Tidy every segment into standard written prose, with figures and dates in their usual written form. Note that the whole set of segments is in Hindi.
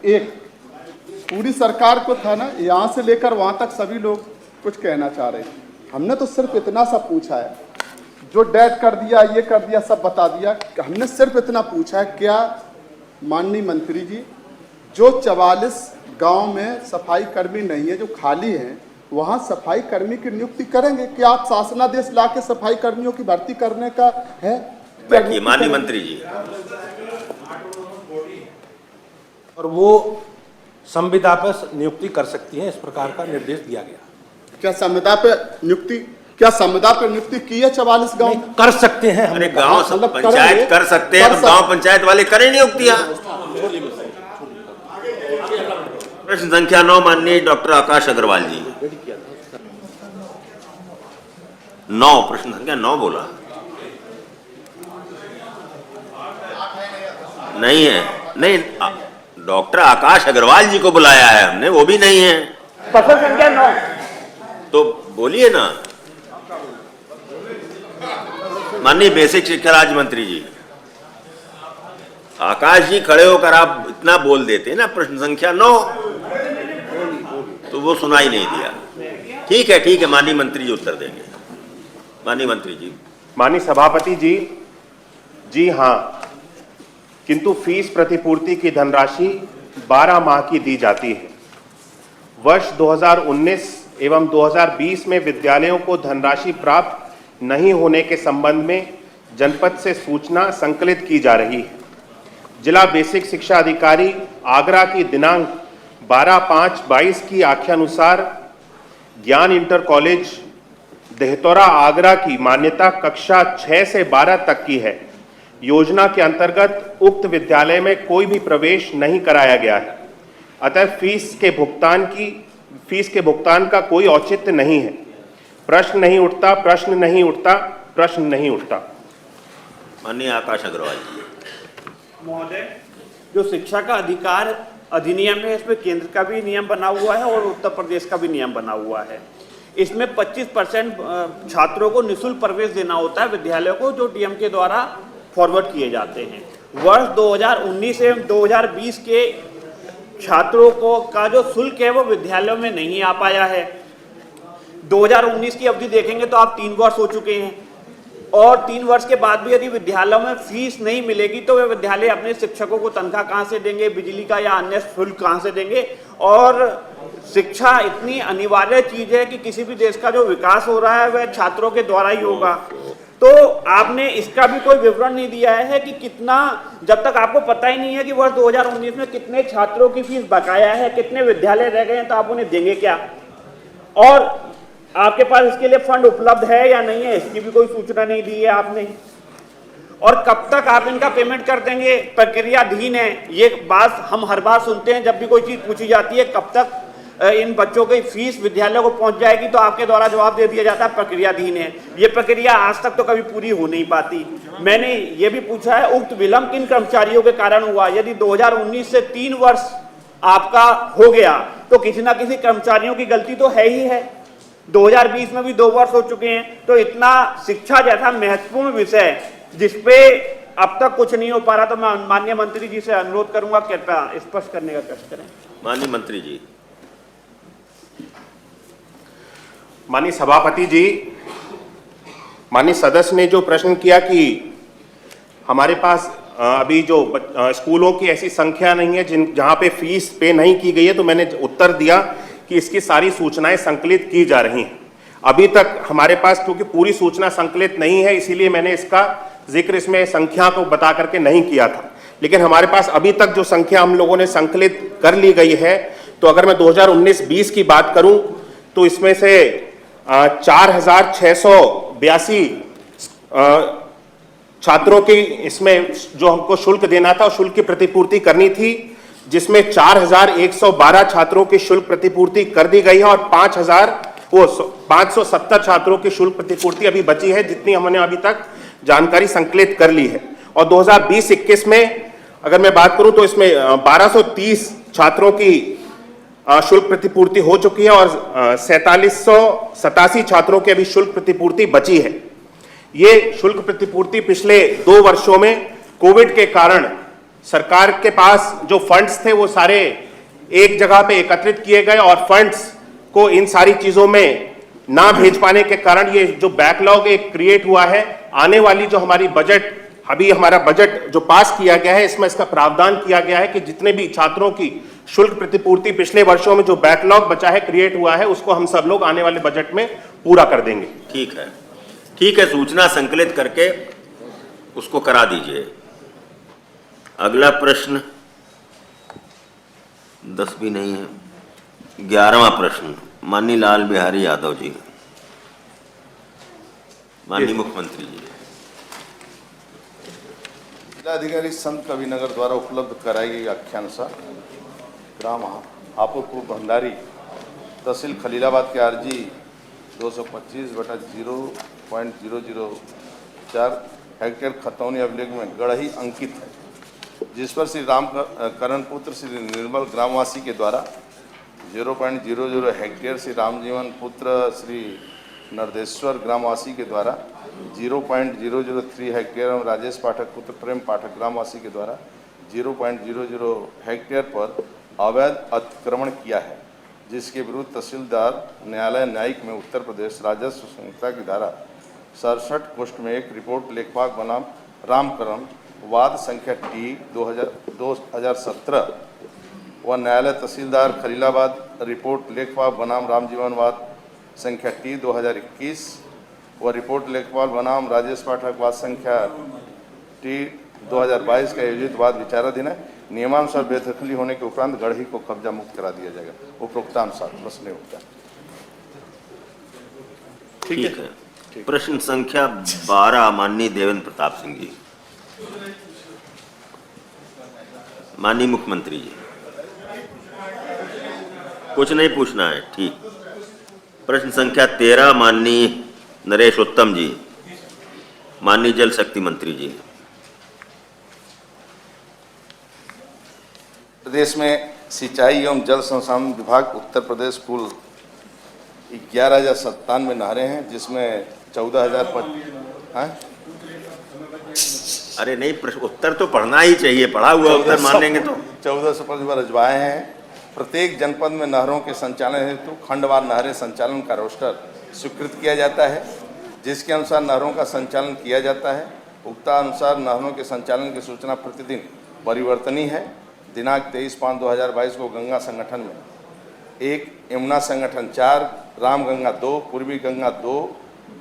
एक पूरी सरकार को था ना, यहाँ से लेकर वहाँ तक सभी लोग कुछ कहना चाह रहे हैं। हमने तो सिर्फ इतना सा पूछा है, जो डेट कर दिया, ये कर दिया, सब बता दिया। हमने सिर्फ इतना पूछा है, क्या माननीय मंत्री जी, जो 44 गांव में सफाई कर्मी नहीं है, जो खाली हैं, वहाँ सफाई कर्मी की नियुक्ति करेंगे? क्या आप शासनादेश ला के सफाई कर्मियों की भर्ती करने का है? बैठिए माननीय मंत्री जी। और वो संविदा पर नियुक्ति कर सकती हैं, इस प्रकार का निर्देश दिया गया। क्या संविदा पे नियुक्ति की है 44 गांव में? कर सकते हैं। अरे गांव सब पंचायत कर सकते हैं, तो गांव पंचायत वाले करें नियुक्तियां। प्रश्न संख्या 9 माननीय डॉक्टर आकाश अग्रवाल जी। 9, प्रश्न संख्या 9 बोला नहीं है। नहीं, डॉक्टर आकाश अग्रवाल जी को बुलाया है हमने, वो भी नहीं है। प्रश्न संख्या 9 तो बोलिए ना माननीय बेसिक शिक्षा राज्य मंत्री जी। आकाश जी खड़े होकर आप इतना बोल देते हैं ना, प्रश्न संख्या 9, तो वो सुनाई नहीं दिया। ठीक है माननीय मंत्री जी उत्तर देंगे। माननीय मंत्री जी। माननीय सभापति जी, जी हाँ, किंतु फीस प्रतिपूर्ति की धनराशि 12 माह की दी जाती है। वर्ष 2019 एवं 2020 में विद्यालयों को धनराशि प्राप्त नहीं होने के संबंध में जनपद से सूचना संकलित की जा रही है। जिला बेसिक शिक्षा अधिकारी आगरा की दिनांक 12/5/22 की आख्यानुसार ज्ञान इंटर कॉलेज देहतौरा आगरा की मान्यता कक्षा 6 से 12 तक की है। योजना के अंतर्गत उक्त विद्यालय में कोई भी प्रवेश नहीं कराया गया है, अतः फीस के भुगतान का कोई औचित्य नहीं है। प्रश्न नहीं उठता। माननीय आकाश अग्रवाल जी। महोदय, जो शिक्षा का अधिकार अधिनियम है, इसमें केंद्र का भी नियम बना हुआ है और उत्तर प्रदेश का भी नियम बना हुआ है। इसमें 25% छात्रों को निःशुल्क प्रवेश देना होता है विद्यालयों को, जो डीएम के द्वारा फॉरवर्ड किए जाते हैं। वर्ष 2019 एवं 2020 के छात्रों को का जो शुल्क है वो विद्यालयों में नहीं आ पाया है। 2019 की अवधि देखेंगे तो आप 3 वर्ष हो चुके हैं, और 3 वर्ष के बाद भी यदि विद्यालयों में फीस नहीं मिलेगी तो वे विद्यालय अपने शिक्षकों को तनख्वाह कहाँ से देंगे, बिजली का या अन्य शुल्क कहाँ से देंगे। और शिक्षा इतनी अनिवार्य चीज है कि किसी भी देश का जो विकास हो रहा है वह छात्रों के द्वारा ही होगा। तो आपने इसका भी कोई विवरण नहीं दिया है कि कितना, जब तक आपको पता ही नहीं है कि वर्ष 2019 में कितने छात्रों की फीस बकाया है, कितने विद्यालय रह गए हैं, तो आप उन्हें देंगे क्या? और आपके पास इसके लिए फंड उपलब्ध है या नहीं है, इसकी भी कोई सूचना नहीं दी है आपने। और कब तक आप इनका पेमेंट कर देंगे? प्रक्रियाधीन है, ये बात हम हर बार सुनते हैं जब भी कोई चीज पूछी जाती है, कब तक इन बच्चों की फीस विद्यालय को पहुंच जाएगी, तो आपके द्वारा जवाब दे दिया जाता है प्रक्रियाधीन है। ये प्रक्रिया आज तक तो कभी पूरी हो नहीं पाती। मैंने ये भी पूछा है, उक्त विलंब किन कर्मचारियों के कारण हुआ? यदि 2019 से 3 वर्ष आपका हो गया तो किसी ना किसी कर्मचारियों की गलती तो है ही है। 2020 में भी 2 वर्ष हो चुके हैं। तो इतना शिक्षा जैसा महत्वपूर्ण विषय जिसपे अब तक कुछ नहीं हो पा रहा, तो मैं माननीय मंत्री जी से अनुरोध करूंगा कृपया स्पष्ट करने का कष्ट करें। माननीय मंत्री जी। माननीय सभापति जी, माननीय सदस्य ने जो प्रश्न किया कि हमारे पास अभी जो स्कूलों की ऐसी संख्या नहीं है जहां पे फीस पे नहीं की गई है, तो मैंने उत्तर दिया कि इसकी सारी सूचनाएं संकलित की जा रही हैं। अभी तक हमारे पास क्योंकि पूरी सूचना संकलित नहीं है, इसीलिए मैंने इसका जिक्र इसमें संख्या को बता करके नहीं किया था। लेकिन हमारे पास अभी तक जो संख्या हम लोगों ने संकलित कर ली गई है, तो अगर मैं 2019-20 की बात करूं तो इसमें से 4682 छात्रों की इसमें जो हमको शुल्क देना था, शुल्क की प्रतिपूर्ति करनी थी, जिसमें 4112 छात्रों की शुल्क प्रतिपूर्ति कर दी गई है और 570 छात्रों की शुल्क प्रतिपूर्ति अभी बची है, जितनी हमने अभी तक जानकारी संकलित कर ली है। और 2020-21 में अगर मैं बात करूं तो इसमें 1230 छात्रों की शुल्क प्रतिपूर्ति हो चुकी है और 4787 छात्रों की अभी शुल्क प्रतिपूर्ति बची है। ये शुल्क प्रतिपूर्ति पिछले 2 वर्षों में कोविड के कारण सरकार के पास जो फंड्स थे वो सारे एक जगह पे एकत्रित किए गए और फंड्स को इन सारी चीजों में ना भेज पाने के कारण ये जो बैकलॉग एक क्रिएट हुआ है। आने वाली जो हमारी बजट, अभी हमारा बजट जो पास किया गया है, इसमें इसका प्रावधान किया गया है कि जितने भी छात्रों की शुल्क प्रतिपूर्ति पिछले वर्षों में जो बैकलॉग बचा है, क्रिएट हुआ है, उसको हम सब लोग आने वाले बजट में पूरा कर देंगे। ठीक है, सूचना संकलित करके उसको करा दीजिए। अगला प्रश्न 10 भी नहीं है, 11वां प्रश्न माननीय लाल बिहारी यादव जी। माननीय मुख्यमंत्री जी। जिलाधिकारी संत कविनगर द्वारा उपलब्ध कराई गई आख्यानुसार ग्राम हापुरपुर भंडारी तहसील खलीलाबाद के आरजी 225/0.004 हेक्टेयर खतौनी अभिलेख में गढ़ही अंकित है, जिस पर श्री राम करण पुत्र श्री निर्मल ग्रामवासी के द्वारा 0.00 हेक्टेयर, श्री रामजीवन पुत्र श्री नरदेश्वर ग्रामवासी के द्वारा 0.003 हेक्टेयर एवं राजेश पाठक पुत्र प्रेम पाठक ग्रामवासी के द्वारा 0.00 हेक्टेयर पर अवैध अतिक्रमण किया है, जिसके विरुद्ध तहसीलदार न्यायालय न्यायिक में उत्तर प्रदेश राजस्व संहिता की धारा 67 कोष्ट में एक रिपोर्ट लेखपाल बनाम रामकरण वाद संख्या T/2017 व न्यायालय तहसीलदार खलीलाबाद रिपोर्ट लेखपाल बनाम रामजीवन वाद संख्या T/2021 व रिपोर्ट लेखपाल बनाम राजेश पाठक वाद संख्या T/2022 का आयोजित वाद विचाराधीन है। नियमानुसार बेदखली होने के उपरांत गढ़ही को कब्जा मुक्त करा दिया जाएगा। उपरोक्तानुसार प्रश्न नहीं उठता। ठीक है। प्रश्न संख्या 12 माननीय देवेंद्र प्रताप सिंह जी। माननीय मुख्यमंत्री जी। कुछ नहीं पूछना है, ठीक। प्रश्न संख्या 13 माननीय नरेश उत्तम जी। माननीय जल शक्ति मंत्री जी। प्रदेश में सिंचाई एवं जल संसाधन विभाग उत्तर प्रदेश कुल 11,097 नहरें हैं, जिसमें 14,000 अरे नहीं, प्रश्न उत्तर तो पढ़ना ही चाहिए, पढ़ा हुआ उत्तर मान लेंगे तो। 1455 रजवाएं हैं। प्रत्येक जनपद में नहरों के संचालन हेतु खंडवार नहरें संचालन का रोस्टर स्वीकृत किया जाता है, जिसके अनुसार नहरों का संचालन किया जाता है। उक्तानुसार नहरों के संचालन की सूचना प्रतिदिन परिवर्तनीय है। दिनांक 23/5/2022 को गंगा संगठन में 1, यमुना संगठन 4, राम गंगा 2, पूर्वी गंगा 2,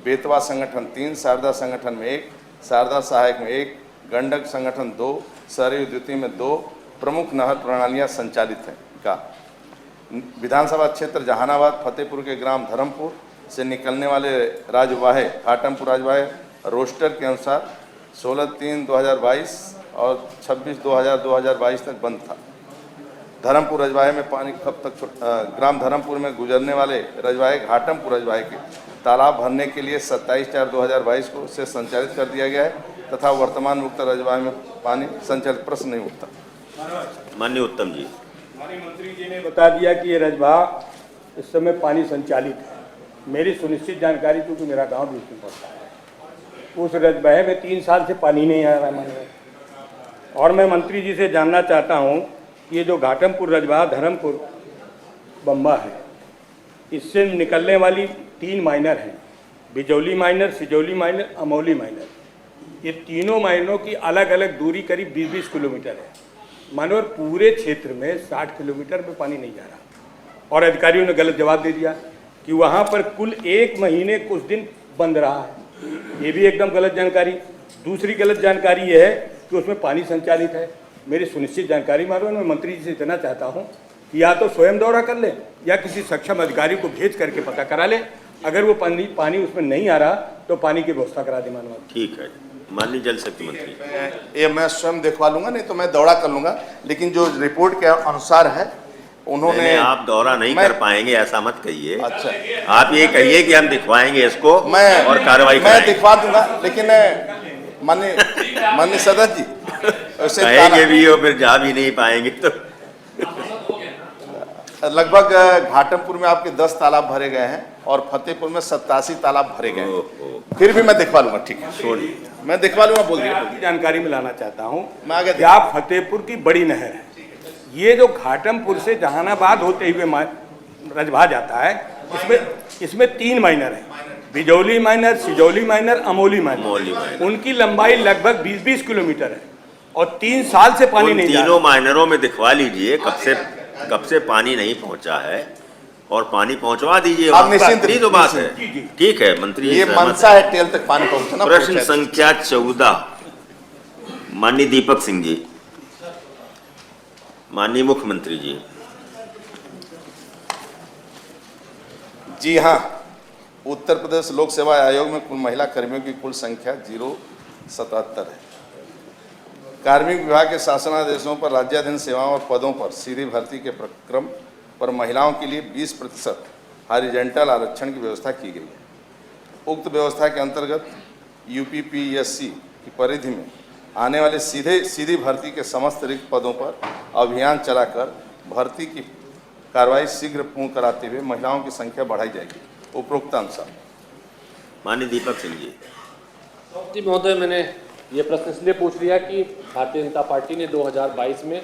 बेतवा संगठन 3, शारदा संगठन में 1, शारदा सहायक में 1, गंडक संगठन 2, सरयू द्वितीय में 2 प्रमुख नहर प्रणालियां संचालित हैं। का विधानसभा क्षेत्र जहानाबाद फतेहपुर के ग्राम धर्मपुर से निकलने वाले राजवाहे घाटमपुर राजवाहे रोस्टर के अनुसार 16/3/2022 और 26/2022 तक बंद था। धर्मपुर रजवाहे में पानी कब तक ग्राम धर्मपुर में गुजरने वाले रजवाहे घाटमपुर रजवाहे के तालाब भरने के लिए 27/4/2022 को से संचालित कर दिया गया है तथा वर्तमान मुक्त रजवाहे में पानी संचालित प्रश्न नहीं उठता। माननीय उत्तम जी। माननीय मंत्री जी ने बता दिया कि ये रजवाह इस समय पानी संचालित है। मेरी सुनिश्चित जानकारी, क्योंकि मेरा गांव भी उसमें पड़ता है, उस रजवाहे में 3 साल से पानी नहीं आ रहा है। और मैं मंत्री जी से जानना चाहता हूं कि ये जो घाटमपुर रजवाह धर्मपुर बम्बा है, इससे निकलने वाली 3 माइनर हैं, Bijauli minor, Sijauli minor, Amauli minor. ये तीनों माइनरों की अलग अलग दूरी करीब 20-20 किलोमीटर है। मानो पूरे क्षेत्र में 60 किलोमीटर में पानी नहीं जा रहा। और अधिकारियों ने गलत जवाब दे दिया कि वहाँ पर कुल 1 महीने कुछ दिन बंद रहा है। ये भी एकदम गलत जानकारी। दूसरी गलत जानकारी ये है कि उसमें पानी संचालित है। मेरी सुनिश्चित जानकारी मालूम है। मैं मंत्री जी से इतना चाहता हूँ कि या तो स्वयं दौरा कर ले या किसी सक्षम अधिकारी को भेज करके पता करा ले। अगर वो पानी उसमें नहीं आ रहा तो पानी की व्यवस्था करा दे। मानवा ठीक है। माननीय जल शक्ति मंत्री। ये मैं स्वयं देखवा लूंगा, नहीं तो मैं दौरा कर लूंगा। लेकिन जो रिपोर्ट के अनुसार है उन्होंने आप दौरा नहीं कर पाएंगे ऐसा मत कहिए। अच्छा, आप ये कहिए कि हम दिखवाएंगे इसको और कार्रवाई मैं दिखवा दूंगा। लेकिन माननीय सदस्य जी कहेंगे भी और फिर जा भी नहीं पाएंगे तो लगभग घाटमपुर में आपके 10 तालाब भरे गए हैं और फतेहपुर में 87 तालाब भरे गए हैं। फिर भी मैं दिखवा लूंगा, ठीक है, मैं दिखवा लूंगा, बोल दिया। आपकी जानकारी में लाना चाहता हूँ, मैं आगे क्या फतेहपुर की बड़ी नहर है, ये जो घाटमपुर से जहानाबाद होते हुए रजभा जाता है, इसमें 3 माइनर है, Bijauli minor, Sijauli minor, Amoli minor. उनकी लंबाई लगभग 20-20 किलोमीटर है और 3 साल से पानी नहीं जा रहा। तीनों माइनरों में दिखवा लीजिए कब से पानी नहीं पहुंचा है और पानी पहुंचवा दीजिए। आप निश्चिंत रहिए, तो बात है, ठीक है मंत्री जी, ये मनसा है टेल तक पानी पहुंचना। प्रश्न संख्या 14 माननीय दीपक सिंह जी। माननीय मुख्यमंत्री जी। जी हाँ, उत्तर प्रदेश लोक सेवा आयोग में कुल महिला कर्मियों की कुल संख्या 077 है। कार्मिक विभाग के शासनादेशों पर राज्याधीन सेवाओं और पदों पर सीधी भर्ती के प्रक्रम पर महिलाओं के लिए 20% हॉरिजॉन्टल आरक्षण की व्यवस्था की गई है। उक्त व्यवस्था के अंतर्गत यूपीपीएससी की परिधि में आने वाले सीधी भर्ती के समस्त रिक्त पदों पर अभियान चलाकर भर्ती की कार्रवाई शीघ्र पूर्ण कराते हुए महिलाओं की संख्या बढ़ाई जाएगी, उपरोक्त अनुसार। माननीय दीपक सिंह जी। जी महोदय, मैंने ये प्रश्न इसलिए पूछ लिया कि भारतीय जनता पार्टी ने 2022 में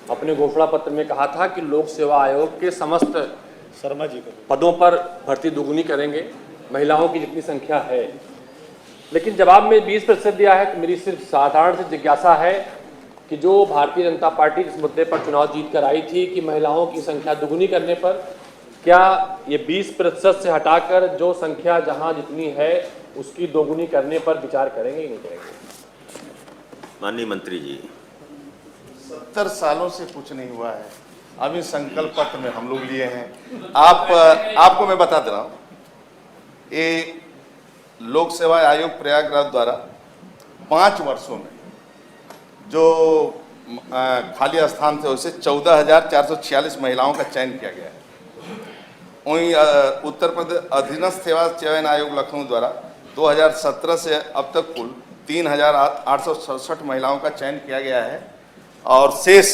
अपने घोषणा पत्र में कहा था कि लोक सेवा आयोग के समस्त पदों पर भर्ती दुगुनी करेंगे, महिलाओं की जितनी संख्या है। लेकिन जवाब में 20% दिया है, तो मेरी सिर्फ साधारण सी जिज्ञासा है कि जो भारतीय जनता पार्टी जिस मुद्दे पर चुनाव जीत कर आई थी कि महिलाओं की संख्या दुगुनी करने पर, क्या ये 20% से हटाकर जो संख्या जहां जितनी है उसकी दोगुनी करने पर विचार करेंगे ही नहीं करेंगे? माननीय मंत्री जी। 70 सालों से कुछ नहीं हुआ है, अभी संकल्प पत्र में हम लोग लिए हैं। आपको मैं बता दे रहा हूँ, ये लोक सेवा आयोग प्रयागराज द्वारा 5 वर्षों में जो खाली स्थान थे उसे 14,446 महिलाओं का चयन किया गया है। वहीं उत्तर प्रदेश अधीनस्थ सेवा चयन आयोग लखनऊ द्वारा 2017 से अब तक कुल 3,867 महिलाओं का चयन किया गया है और शेष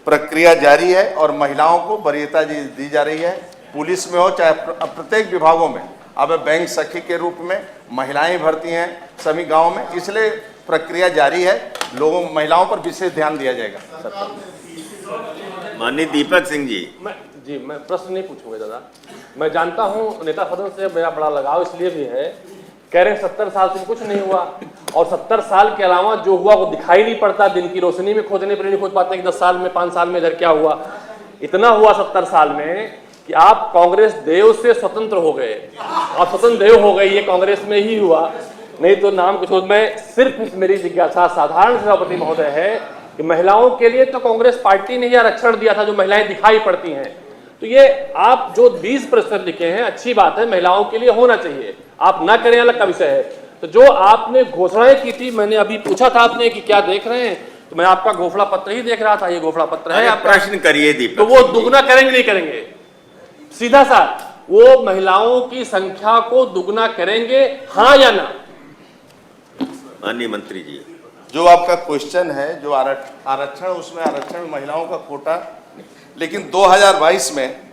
प्रक्रिया जारी है और महिलाओं को वरीयता दी जा रही है। पुलिस में हो चाहे प्रत्येक विभागों में, अब बैंक सखी के रूप में महिलाएं भर्ती हैं सभी गांवों में, इसलिए प्रक्रिया जारी है। महिलाओं पर विशेष ध्यान दिया जाएगा सरकार। माननीय दीपक सिंह जी। मैं प्रश्न नहीं पूछूंगा दादा, मैं जानता हूं नेता सदन से मेरा बड़ा लगाव इसलिए भी है, कह रहे 70 साल से कुछ नहीं हुआ और 70 साल के अलावा जो हुआ वो दिखाई नहीं पड़ता, दिन की रोशनी में खोजने पर नहीं खोज पाते कि 10 साल में 5 साल में इधर क्या हुआ। इतना हुआ 70 साल में कि आप कांग्रेस देव से स्वतंत्र हो गए, आप स्वतंत्र देव हो गए, ये कांग्रेस में ही हुआ, नहीं तो नाम कुछ। मैं सिर्फ मेरी जिज्ञासा साधारण सभापति महोदय है कि महिलाओं के लिए तो कांग्रेस पार्टी ने ही आरक्षण दिया था जो महिलाएं दिखाई पड़ती हैं, तो ये आप जो 20% लिखे हैं अच्छी बात है, महिलाओं के लिए होना चाहिए, आप ना करें अलग का विषय है। तो जो आपने घोषणाएं की थी, मैंने अभी पूछा था आपने कि क्या देख रहे हैं, तो मैं आपका घोषणा पत्र ही देख रहा था, ये घोषणा पत्र है। आप प्रश्न करिए दीपक। तो वो दुगना करेंगे नहीं करेंगे? सीधा सा, वो महिलाओं की संख्या को दुगना करेंगे, हाँ या ना? माननीय मंत्री जी। जो आपका क्वेश्चन है, जो आरक्षण, उसमें आरक्षण महिलाओं का कोटा, लेकिन 2022 में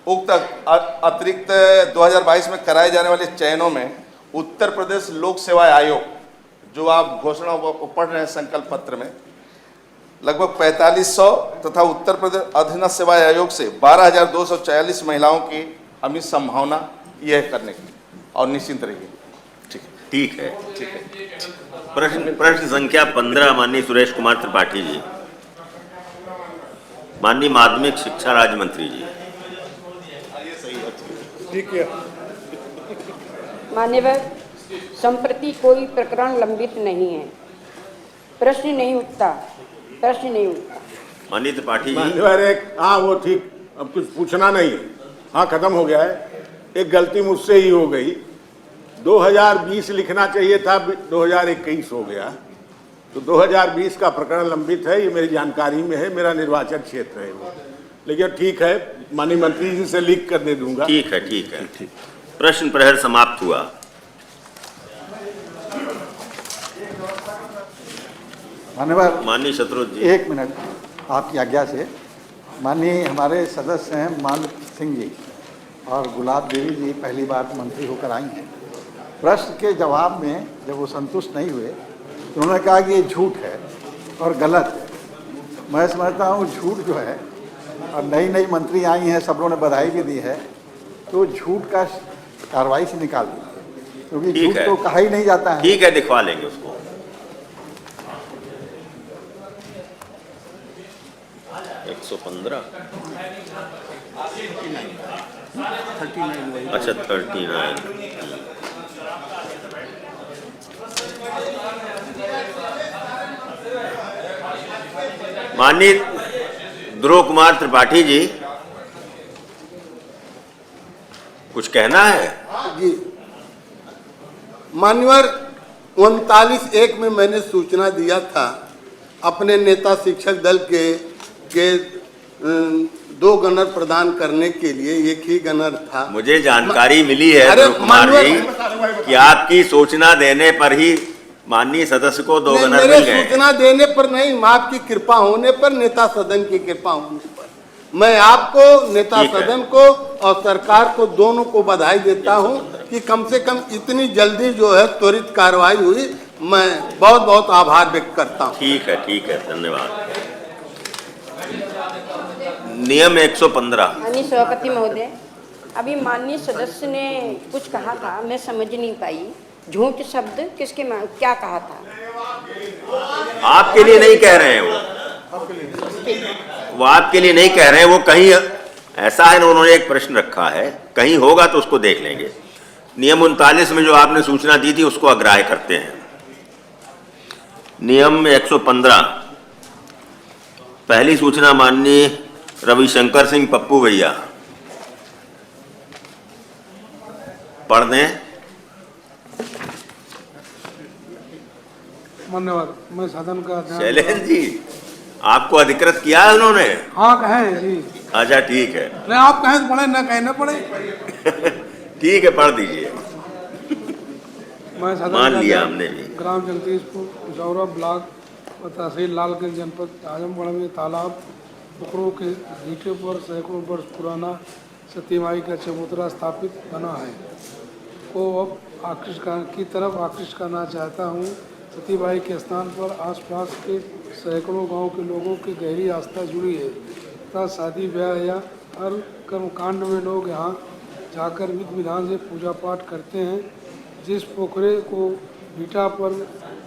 उक्त अतिरिक्त 2022 में कराए जाने वाले चयनों में उत्तर प्रदेश लोक सेवा आयोग, जो आप घोषणा पढ़ रहे हैं संकल्प पत्र में, लगभग 4500 तथा उत्तर प्रदेश अधीनस्थ सेवा आयोग से 12,246 महिलाओं की अमित संभावना यह करने की, और निश्चिंत रहिए। ठीक है। प्रश्न संख्या 15 माननीय सुरेश कुमार त्रिपाठी जी। माननीय माध्यमिक शिक्षा राज्य मंत्री जी। ठीक है। मान्यवर, संप्रति कोई प्रकरण लंबित नहीं है, प्रश्न नहीं उठता। माननीय त्रिपाठी जी। मान्यवर, एक वो ठीक, अब कुछ पूछना नहीं है, हाँ खत्म हो गया है। एक गलती मुझसे ही हो गई, 2020 लिखना चाहिए था, 2021 हो गया, तो 2020 का प्रकरण लंबित है, ये मेरी जानकारी में है, मेरा निर्वाचन क्षेत्र है वो, लेकिन ठीक है, माननीय मंत्री जी से लिख कर दे दूंगा। ठीक है। प्रश्न प्रहर समाप्त हुआ। मान्यवर, माननीय शत्रुघ्न जी। 1 मिनट आपकी आज्ञा से, माननीय हमारे सदस्य हैं मान सिंह जी और गुलाब देवी जी पहली बार मंत्री होकर आई हैं। प्रश्न के जवाब में जब वो संतुष्ट नहीं हुए तो उन्होंने कहा कि ये झूठ है और गलत है। मैं समझता हूँ झूठ जो है, और नई मंत्री आई हैं, सब लोगों ने बधाई भी दी है, तो झूठ का कार्रवाई से निकाल दीजिए, क्योंकि ठीक झूठ है। तो कहा ही नहीं जाता है। ठीक है, दिखवा लेंगे उसको। अच्छा 39। माननीय ध्रुव कुमार त्रिपाठी जी, कुछ कहना है? जी मान्यवर, 39(1) में मैंने सूचना दिया था अपने नेता शिक्षक दल के 2 गनर प्रदान करने के लिए, एक ही गनर था। मुझे जानकारी मिली है ध्रुव कुमार जी कि आपकी सूचना देने पर ही माननीय सदस्य को 2 गनर मिल गए। सूचना देने पर नहीं, आपकी कृपा होने पर, नेता सदन की कृपा होने पर मैं आपको, नेता सदन को और सरकार को, दोनों को बधाई देता हूं कि कम से कम इतनी जल्दी जो है त्वरित कार्रवाई हुई। मैं बहुत बहुत आभार व्यक्त करता हूं। ठीक है, धन्यवाद। नियम 115। माननीय सभापति महोदय, अभी माननीय सदस्य ने कुछ कहा था, मैं समझ नहीं पाई। झूठ शब्द किसके क्या कहा था? आपके लिए नहीं कह रहे हैं वो आपके लिए नहीं कह रहे हैं, वो कहीं ऐसा है ना, उन्होंने एक प्रश्न रखा है, कहीं होगा तो उसको देख लेंगे। नियम 39 में जो आपने सूचना दी थी उसको अग्राह्य करते हैं। नियम 115, पहली सूचना माननीय रविशंकर सिंह पप्पू भैया, पढ़ दें। धन्यवाद। मैं सदन का शैलेंद्र जी, आपको अधिकृत किया है उन्होंने? हाँ कहें जी। अच्छा ठीक है। नहीं आप कहें तो पढ़े, न कहें न पढ़े। ठीक है, पढ़ दीजिए। मैं सदन मान का लिया हमने भी। ग्राम जगदीशपुर पिशौरा ब्लॉक और तहसील लालगंज जनपद आजमगढ़ में तालाब पोखरों के घीटे पर सैकड़ों वर्ष पुराना सतीमाई का चबूतरा स्थापित बना है को अब आकृष्ट करना चाहता हूँ। सतीबाई के स्थान पर आसपास के सैकड़ों गांव के लोगों की गहरी आस्था जुड़ी है तथा शादी ब्याह या हर कर्मकांड में लोग यहाँ जाकर विधि विधान से पूजा पाठ करते हैं। जिस पोखरे को बीटा पर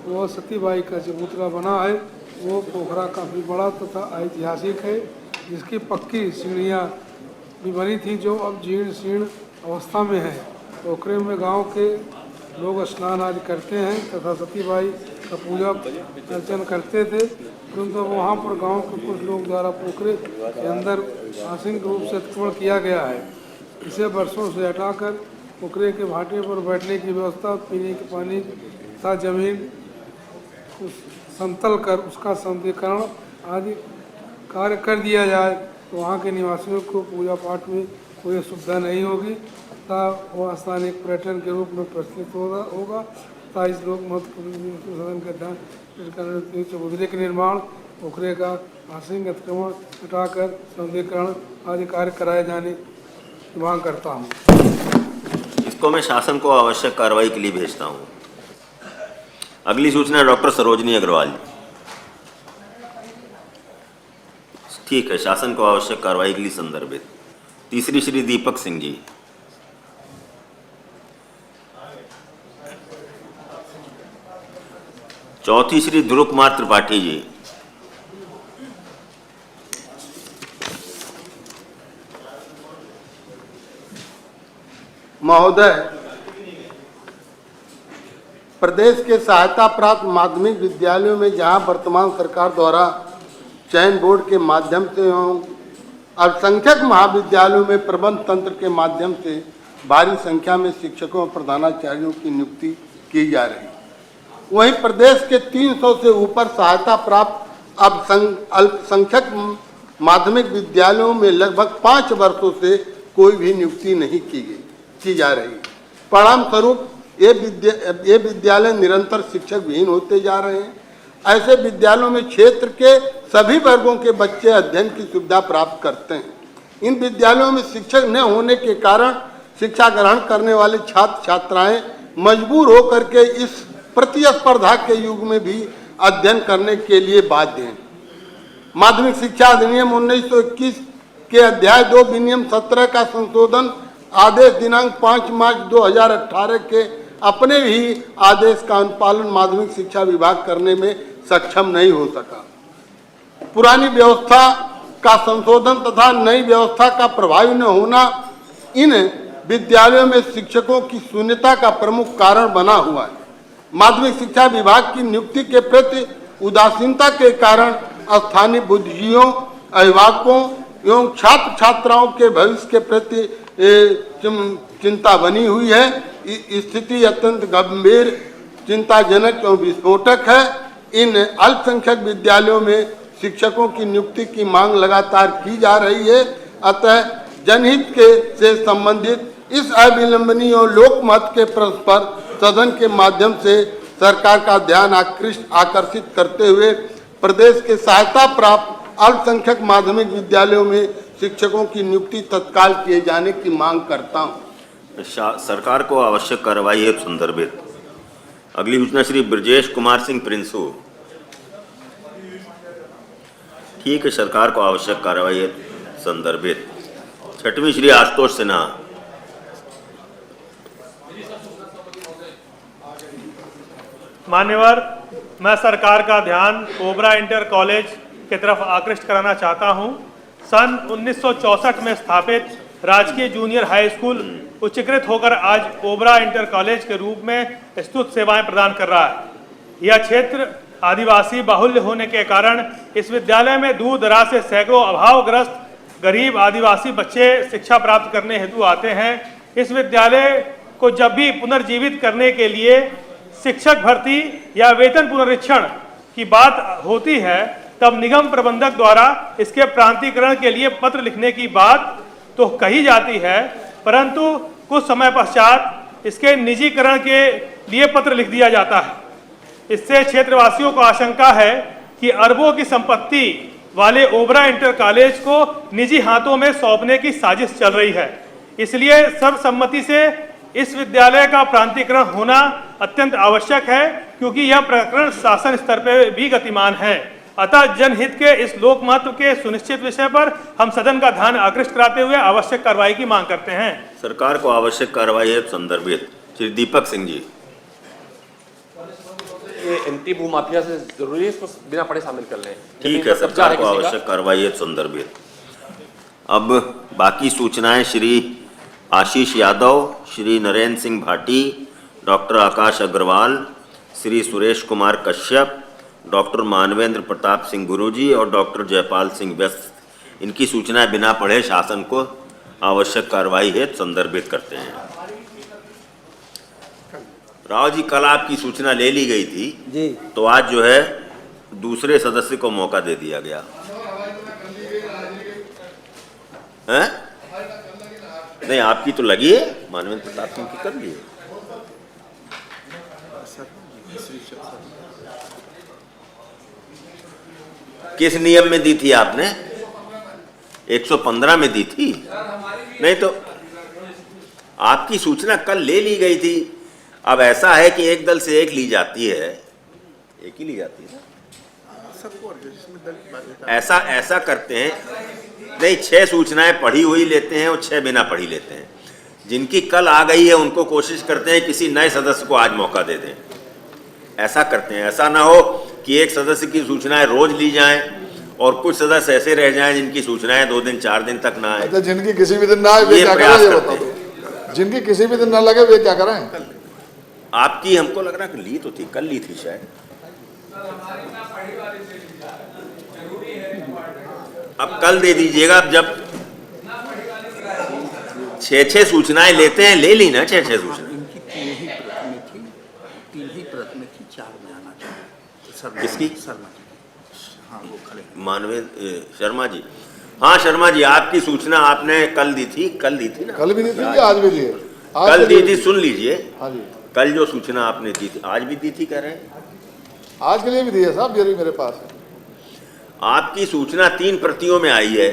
वह सतीबाई का चबूतरा बना है वो पोखरा काफ़ी बड़ा तथा ऐतिहासिक है, जिसकी पक्की सीढ़ियाँ भी बनी थी जो अब जीर्ण शीर्ण अवस्था में है। पोखरे में गांव के लोग स्नान आदि करते हैं तथा सतीबाई का पूजा अर्चन करते थे, परंतु वहाँ पर गांव के कुछ लोग द्वारा पोखरे के अंदर आंशिक रूप से अतिक्रमण किया गया है। इसे वर्षों से हटाकर पोखरे के भाटे पर बैठने की व्यवस्था, पीने के पानी तथा जमीन को समतल कर उसका सौंदर्यीकरण आदि कार्य कर दिया जाए तो वहाँ के निवासियों को पूजा पाठ में कोई असुविधा नहीं होगी तथा वह स्थान एक पर्यटन के रूप में प्रचलित होगा तथा इस लोक सदन के चबूतरे के निर्माण, पोखरे का आंशिक अतिक्रमण हटाकर सौंदर्यीकरण आदि कार्य कराए जाने की मांग करता हूँ। इसको मैं शासन को आवश्यक कार्रवाई के लिए भेजता हूँ। अगली सूचना डॉक्टर सरोजनी अग्रवाल जी। ठीक है, शासन को आवश्यक कार्रवाई के लिए संदर्भित। तीसरी श्री दीपक सिंह जी। चौथी श्री ध्रुव कुमार त्रिपाठी जी। महोदय, प्रदेश के सहायता प्राप्त माध्यमिक विद्यालयों में जहां वर्तमान सरकार द्वारा चयन बोर्ड के माध्यम से एवं अल्पसंख्यक महाविद्यालयों में प्रबंध तंत्र के माध्यम से भारी संख्या में शिक्षकों और प्रधानाचार्यों की नियुक्ति की जा रही, वहीं प्रदेश के 300 से ऊपर सहायता प्राप्त अल्पसंख्यक माध्यमिक विद्यालयों में लगभग 5 वर्षों से कोई भी नियुक्ति नहीं की जा रही। परिणाम स्वरूप ये विद्यालय निरंतर शिक्षक विहीन होते जा रहे हैं। ऐसे विद्यालयों में क्षेत्र के सभी वर्गों के बच्चे अध्ययन की सुविधा प्राप्त करते हैं। इन विद्यालयों में शिक्षक न होने के कारण शिक्षा ग्रहण करने वाले छात्र छात्राएं मजबूर होकर के इस प्रतिस्पर्धा के युग में भी अध्ययन करने के लिए बाध्य हैं। माध्यमिक शिक्षा अधिनियम 1921 के अध्याय 2 विनियम 17 का संशोधन आदेश दिनांक 5 मार्च 2018 के अपने ही आदेश का अनुपालन माध्यमिक शिक्षा विभाग करने में सक्षम नहीं हो सका। पुरानी व्यवस्था का संशोधन तथा नई व्यवस्था का प्रभावी न होना इन विद्यालयों में शिक्षकों की शून्यता का प्रमुख कारण बना हुआ है। माध्यमिक शिक्षा विभाग की नियुक्ति के प्रति उदासीनता के कारण स्थानीय बुद्धिजीवियों, अभिभावकों एवं छात्र छात्राओं के भविष्य के प्रति चिंता बनी हुई है। स्थिति अत्यंत गंभीर, चिंताजनक एवं विस्फोटक है। इन अल्पसंख्यक विद्यालयों में शिक्षकों की नियुक्ति की मांग लगातार की जा रही है। अतः जनहित से संबंधित इस अविलंबनीय और लोकमत के प्रश्न पर सदन के माध्यम से सरकार का ध्यान आकर्षित करते हुए प्रदेश के सहायता प्राप्त अल्पसंख्यक माध्यमिक विद्यालयों में शिक्षकों की नियुक्ति तत्काल किए जाने की मांग करता हूं। सरकार को आवश्यक कार्रवाई हेतु संदर्भित अगली सूचना श्री ब्रजेश कुमार सिंह प्रिंसू। ठीक है, सरकार को आवश्यक कार्रवाई हेतु संदर्भित। छठवीं श्री आशुतोष सिन्हा। मान्यवर, मैं सरकार का ध्यान ओबरा इंटर कॉलेज की तरफ आकृष्ट कराना चाहता हूं। सन 1964 में स्थापित राजकीय जूनियर हाई स्कूल उच्चीकृत होकर आज ओबरा इंटर कॉलेज के रूप में स्तुत सेवाएं प्रदान कर रहा है। यह क्षेत्र आदिवासी बाहुल्य होने के कारण इस विद्यालय में दूर दराज से सैकड़ों अभावग्रस्त गरीब आदिवासी बच्चे शिक्षा प्राप्त करने हेतु आते हैं। इस विद्यालय को जब भी पुनर्जीवित करने के लिए शिक्षक भर्ती या वेतन पुनरीक्षण की बात होती है, तब निगम प्रबंधक द्वारा इसके प्रांतीकरण के लिए पत्र लिखने की बात तो कही जाती है, परंतु कुछ समय पश्चात इसके निजीकरण के लिए पत्र लिख दिया जाता है। इससे क्षेत्रवासियों को आशंका है कि अरबों की संपत्ति वाले ओबरा इंटर कॉलेज को निजी हाथों में सौंपने की साजिश चल रही है। इसलिए सर्वसम्मति से इस विद्यालय का प्रांतीकरण होना अत्यंत आवश्यक है, क्योंकि यह प्रकरण शासन स्तर पर भी गतिमान है। अतः जनहित के इस लोकमत के सुनिश्चित विषय पर हम सदन का ध्यान आकृष्ट कराते हुए आवश्यक कार्रवाई की मांग करते हैं। सरकार को आवश्यक कार्रवाई हेतु संदर्भित श्री दीपक सिंह जी। ये एंटी भू माफिया से जरूरी है, इसको बिना पढ़े शामिल कर लें। ठीक है, सरकार को आवश्यक कार्रवाई हेतु संदर्भित। अब बाकी सूचनाएं श्री आशीष यादव, श्री नरेंद्र सिंह भाटी, डॉक्टर आकाश अग्रवाल, श्री सुरेश कुमार कश्यप, डॉक्टर मानवेंद्र प्रताप सिंह गुरुजी और डॉक्टर जयपाल सिंह व्यस्त। इनकी सूचनाएं बिना पढ़े शासन को आवश्यक कार्रवाई हेतु संदर्भित करते हैं। राव जी, कल आपकी सूचना ले ली गई थी जी, तो आज जो है दूसरे सदस्य को मौका दे दिया गया है? नहीं, आपकी तो लगी है, मानवेंद्र प्रताप सिंह की कर ली है। किस नियम में दी थी आपने? 115 में दी थी? नहीं तो आपकी सूचना कल ले ली गई थी। अब ऐसा है कि एक दल से एक ली जाती है, एक ही ली जाती है। ऐसा करते हैं, नहीं 6 सूचनाएं पढ़ी हुई लेते हैं और 6 बिना पढ़ी लेते हैं। जिनकी कल आ गई है उनको कोशिश करते हैं किसी नए सदस्य को आज मौका दे दें। ऐसा करते हैं, ऐसा ना हो कि एक सदस्य की सूचनाएं रोज ली जाएं और कुछ सदस्य ऐसे रह जाएं जिनकी सूचनाएं 2 दिन 4 दिन तक ना आए। तो जिनकी किसी भी दिन ना आए वे क्या करें, ये बता दो। जिनकी किसी भी दिन ना लगे वे क्या करें? आपकी हमको लग रहा है कि ली तो थी, कल ली थी शायद। अब कल दे दीजिएगा। अब जब 6 सूचनाएं लेते हैं, ले ली ना 6 सूचनाएं। किसकी? मानवेंद्र शर्मा जी। हाँ शर्मा जी, आपकी सूचना आपने कल दी थी ना? कल भी दी थी, आज भी दी है। कल दी थी, सुन लीजिए। हाँ जी, कल जो सूचना आपने दी थी आज भी दी थी, कह रहे हैं? आज के लिए भी दी है साहब, ये मेरे पास है। आपकी सूचना 3 प्रतियों में आई है।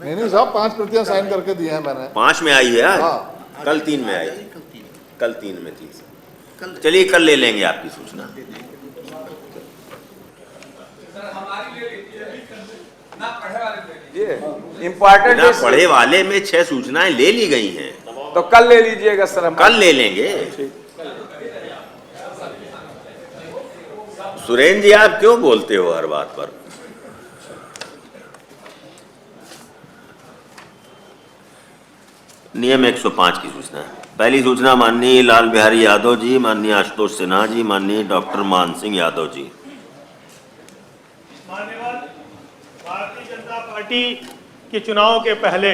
नहीं साहब, 5 प्रतियां साइन करके दी हैं मैंने। 5 में आई है आज? हाँ। कल 3 में आई, कल 3 में थी। चलिए कल ले लेंगे आपकी सूचना। इम्पोर्टेंट ना पढ़े वाले में 6 सूचनाएं ले ली गई हैं, तो कल ले लीजिएगा सर। हम कल ले लेंगे। सुरेंद्र जी, आप क्यों बोलते हो हर बात पर? नियम 105 की सूचना है। पहली सूचना माननीय लाल बिहारी यादव जी, माननीय आशुतोष सिन्हा जी, माननीय डॉक्टर मान सिंह यादव जी। मान्यवर, भारतीय जनता पार्टी के चुनाव के पहले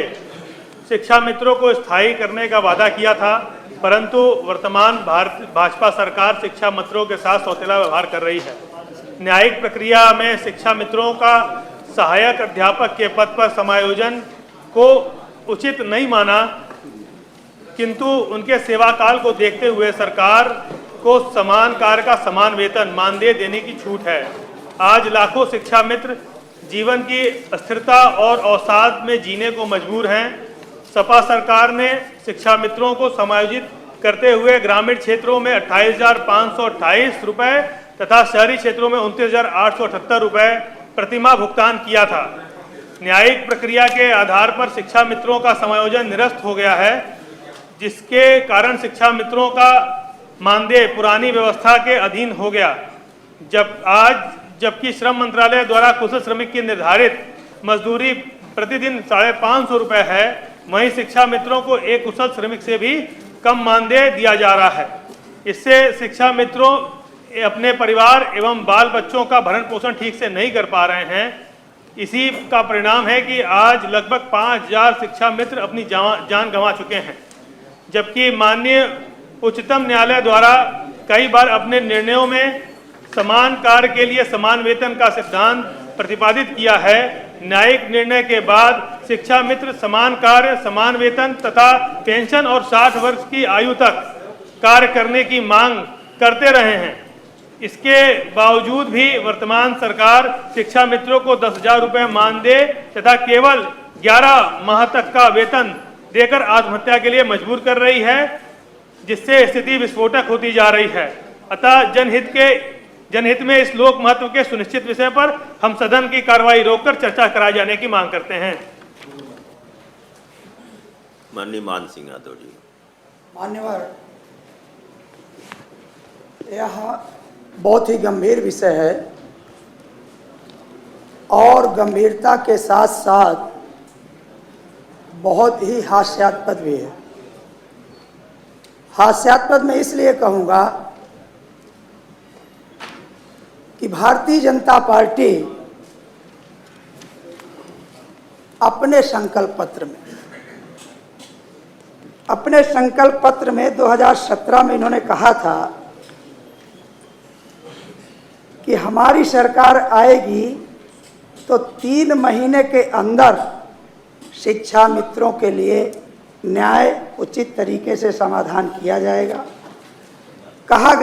शिक्षा मित्रों को स्थायी करने का वादा किया था, परंतु वर्तमान भाजपा सरकार शिक्षा मित्रों के साथ सौतेला व्यवहार कर रही है। न्यायिक प्रक्रिया में शिक्षा मित्रों का सहायक अध्यापक के पद पर समायोजन को उचित नहीं माना, किंतु उनके सेवा काल को देखते हुए सरकार को समान कार्य का समान वेतन मानदेय देने की छूट है। आज लाखों शिक्षा मित्र जीवन की अस्थिरता और अवसाद में जीने को मजबूर हैं। सपा सरकार ने शिक्षा मित्रों को समायोजित करते हुए ग्रामीण क्षेत्रों में 28,528 रुपये तथा शहरी क्षेत्रों में 29,878 रुपये प्रतिमाह भुगतान किया था। न्यायिक प्रक्रिया के आधार पर शिक्षा मित्रों का समायोजन निरस्त हो गया है, जिसके कारण शिक्षा मित्रों का मानदेय पुरानी व्यवस्था के अधीन हो गया। जबकि श्रम मंत्रालय द्वारा कुशल श्रमिक की निर्धारित मजदूरी प्रतिदिन 550 रुपये है, वहीं शिक्षा मित्रों को एक कुशल श्रमिक से भी कम मानदेय दिया जा रहा है। इससे शिक्षा मित्रों अपने परिवार एवं बाल बच्चों का भरण पोषण ठीक से नहीं कर पा रहे हैं। इसी का परिणाम है कि आज लगभग 5,000 शिक्षा मित्र अपनी जान गंवा चुके हैं, जबकि माननीय उच्चतम न्यायालय द्वारा कई बार अपने निर्णयों में समान कार्य के लिए समान वेतन का सिद्धांत प्रतिपादित किया है। न्यायिक निर्णय के बाद शिक्षा मित्र समान कार्य, समान वेतन तथा पेंशन और 60 वर्ष की आयु तक कार्य करने की मांग करते रहे हैं। इसके बावजूद भी वर्तमान सरकार शिक्षा मित्रों को 10,000 रुपये मानदेय तथा केवल 11 माह तक का वेतन देकर आत्महत्या के लिए मजबूर कर रही है, जिससे स्थिति विस्फोटक होती जा रही है। अतः जनहित में इस लोक महत्व के सुनिश्चित विषय पर हम सदन की कार्रवाई रोककर चर्चा कराए जाने की मांग करते हैं। माननीय मान सिंह यादव जी। मान्यवर, यह बहुत ही गंभीर विषय है और गंभीरता के साथ साथ बहुत ही हास्यास्पद भी है। हास्यास्पद मैं इसलिए कहूँगा कि भारतीय जनता पार्टी अपने संकल्प पत्र में 2017 में इन्होंने कहा था कि हमारी सरकार आएगी तो 3 महीने के अंदर शिक्षा मित्रों के लिए न्याय उचित तरीके से समाधान किया जाएगा। कहा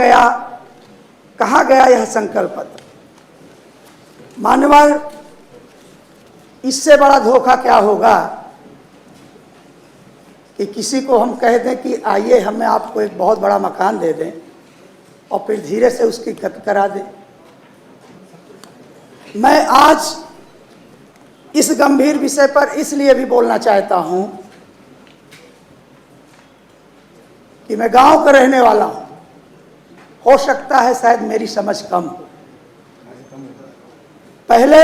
गया यह संकल्प पत्र। मान्यवर, इससे बड़ा धोखा क्या होगा कि किसी को हम कह दें कि आइए हमें आपको एक बहुत बड़ा मकान दे दें और फिर धीरे से उसकी गति करा दें। मैं आज इस गंभीर विषय पर इसलिए भी बोलना चाहता हूं कि मैं गांव का रहने वाला हूं। हो सकता है शायद मेरी समझ कम हो। पहले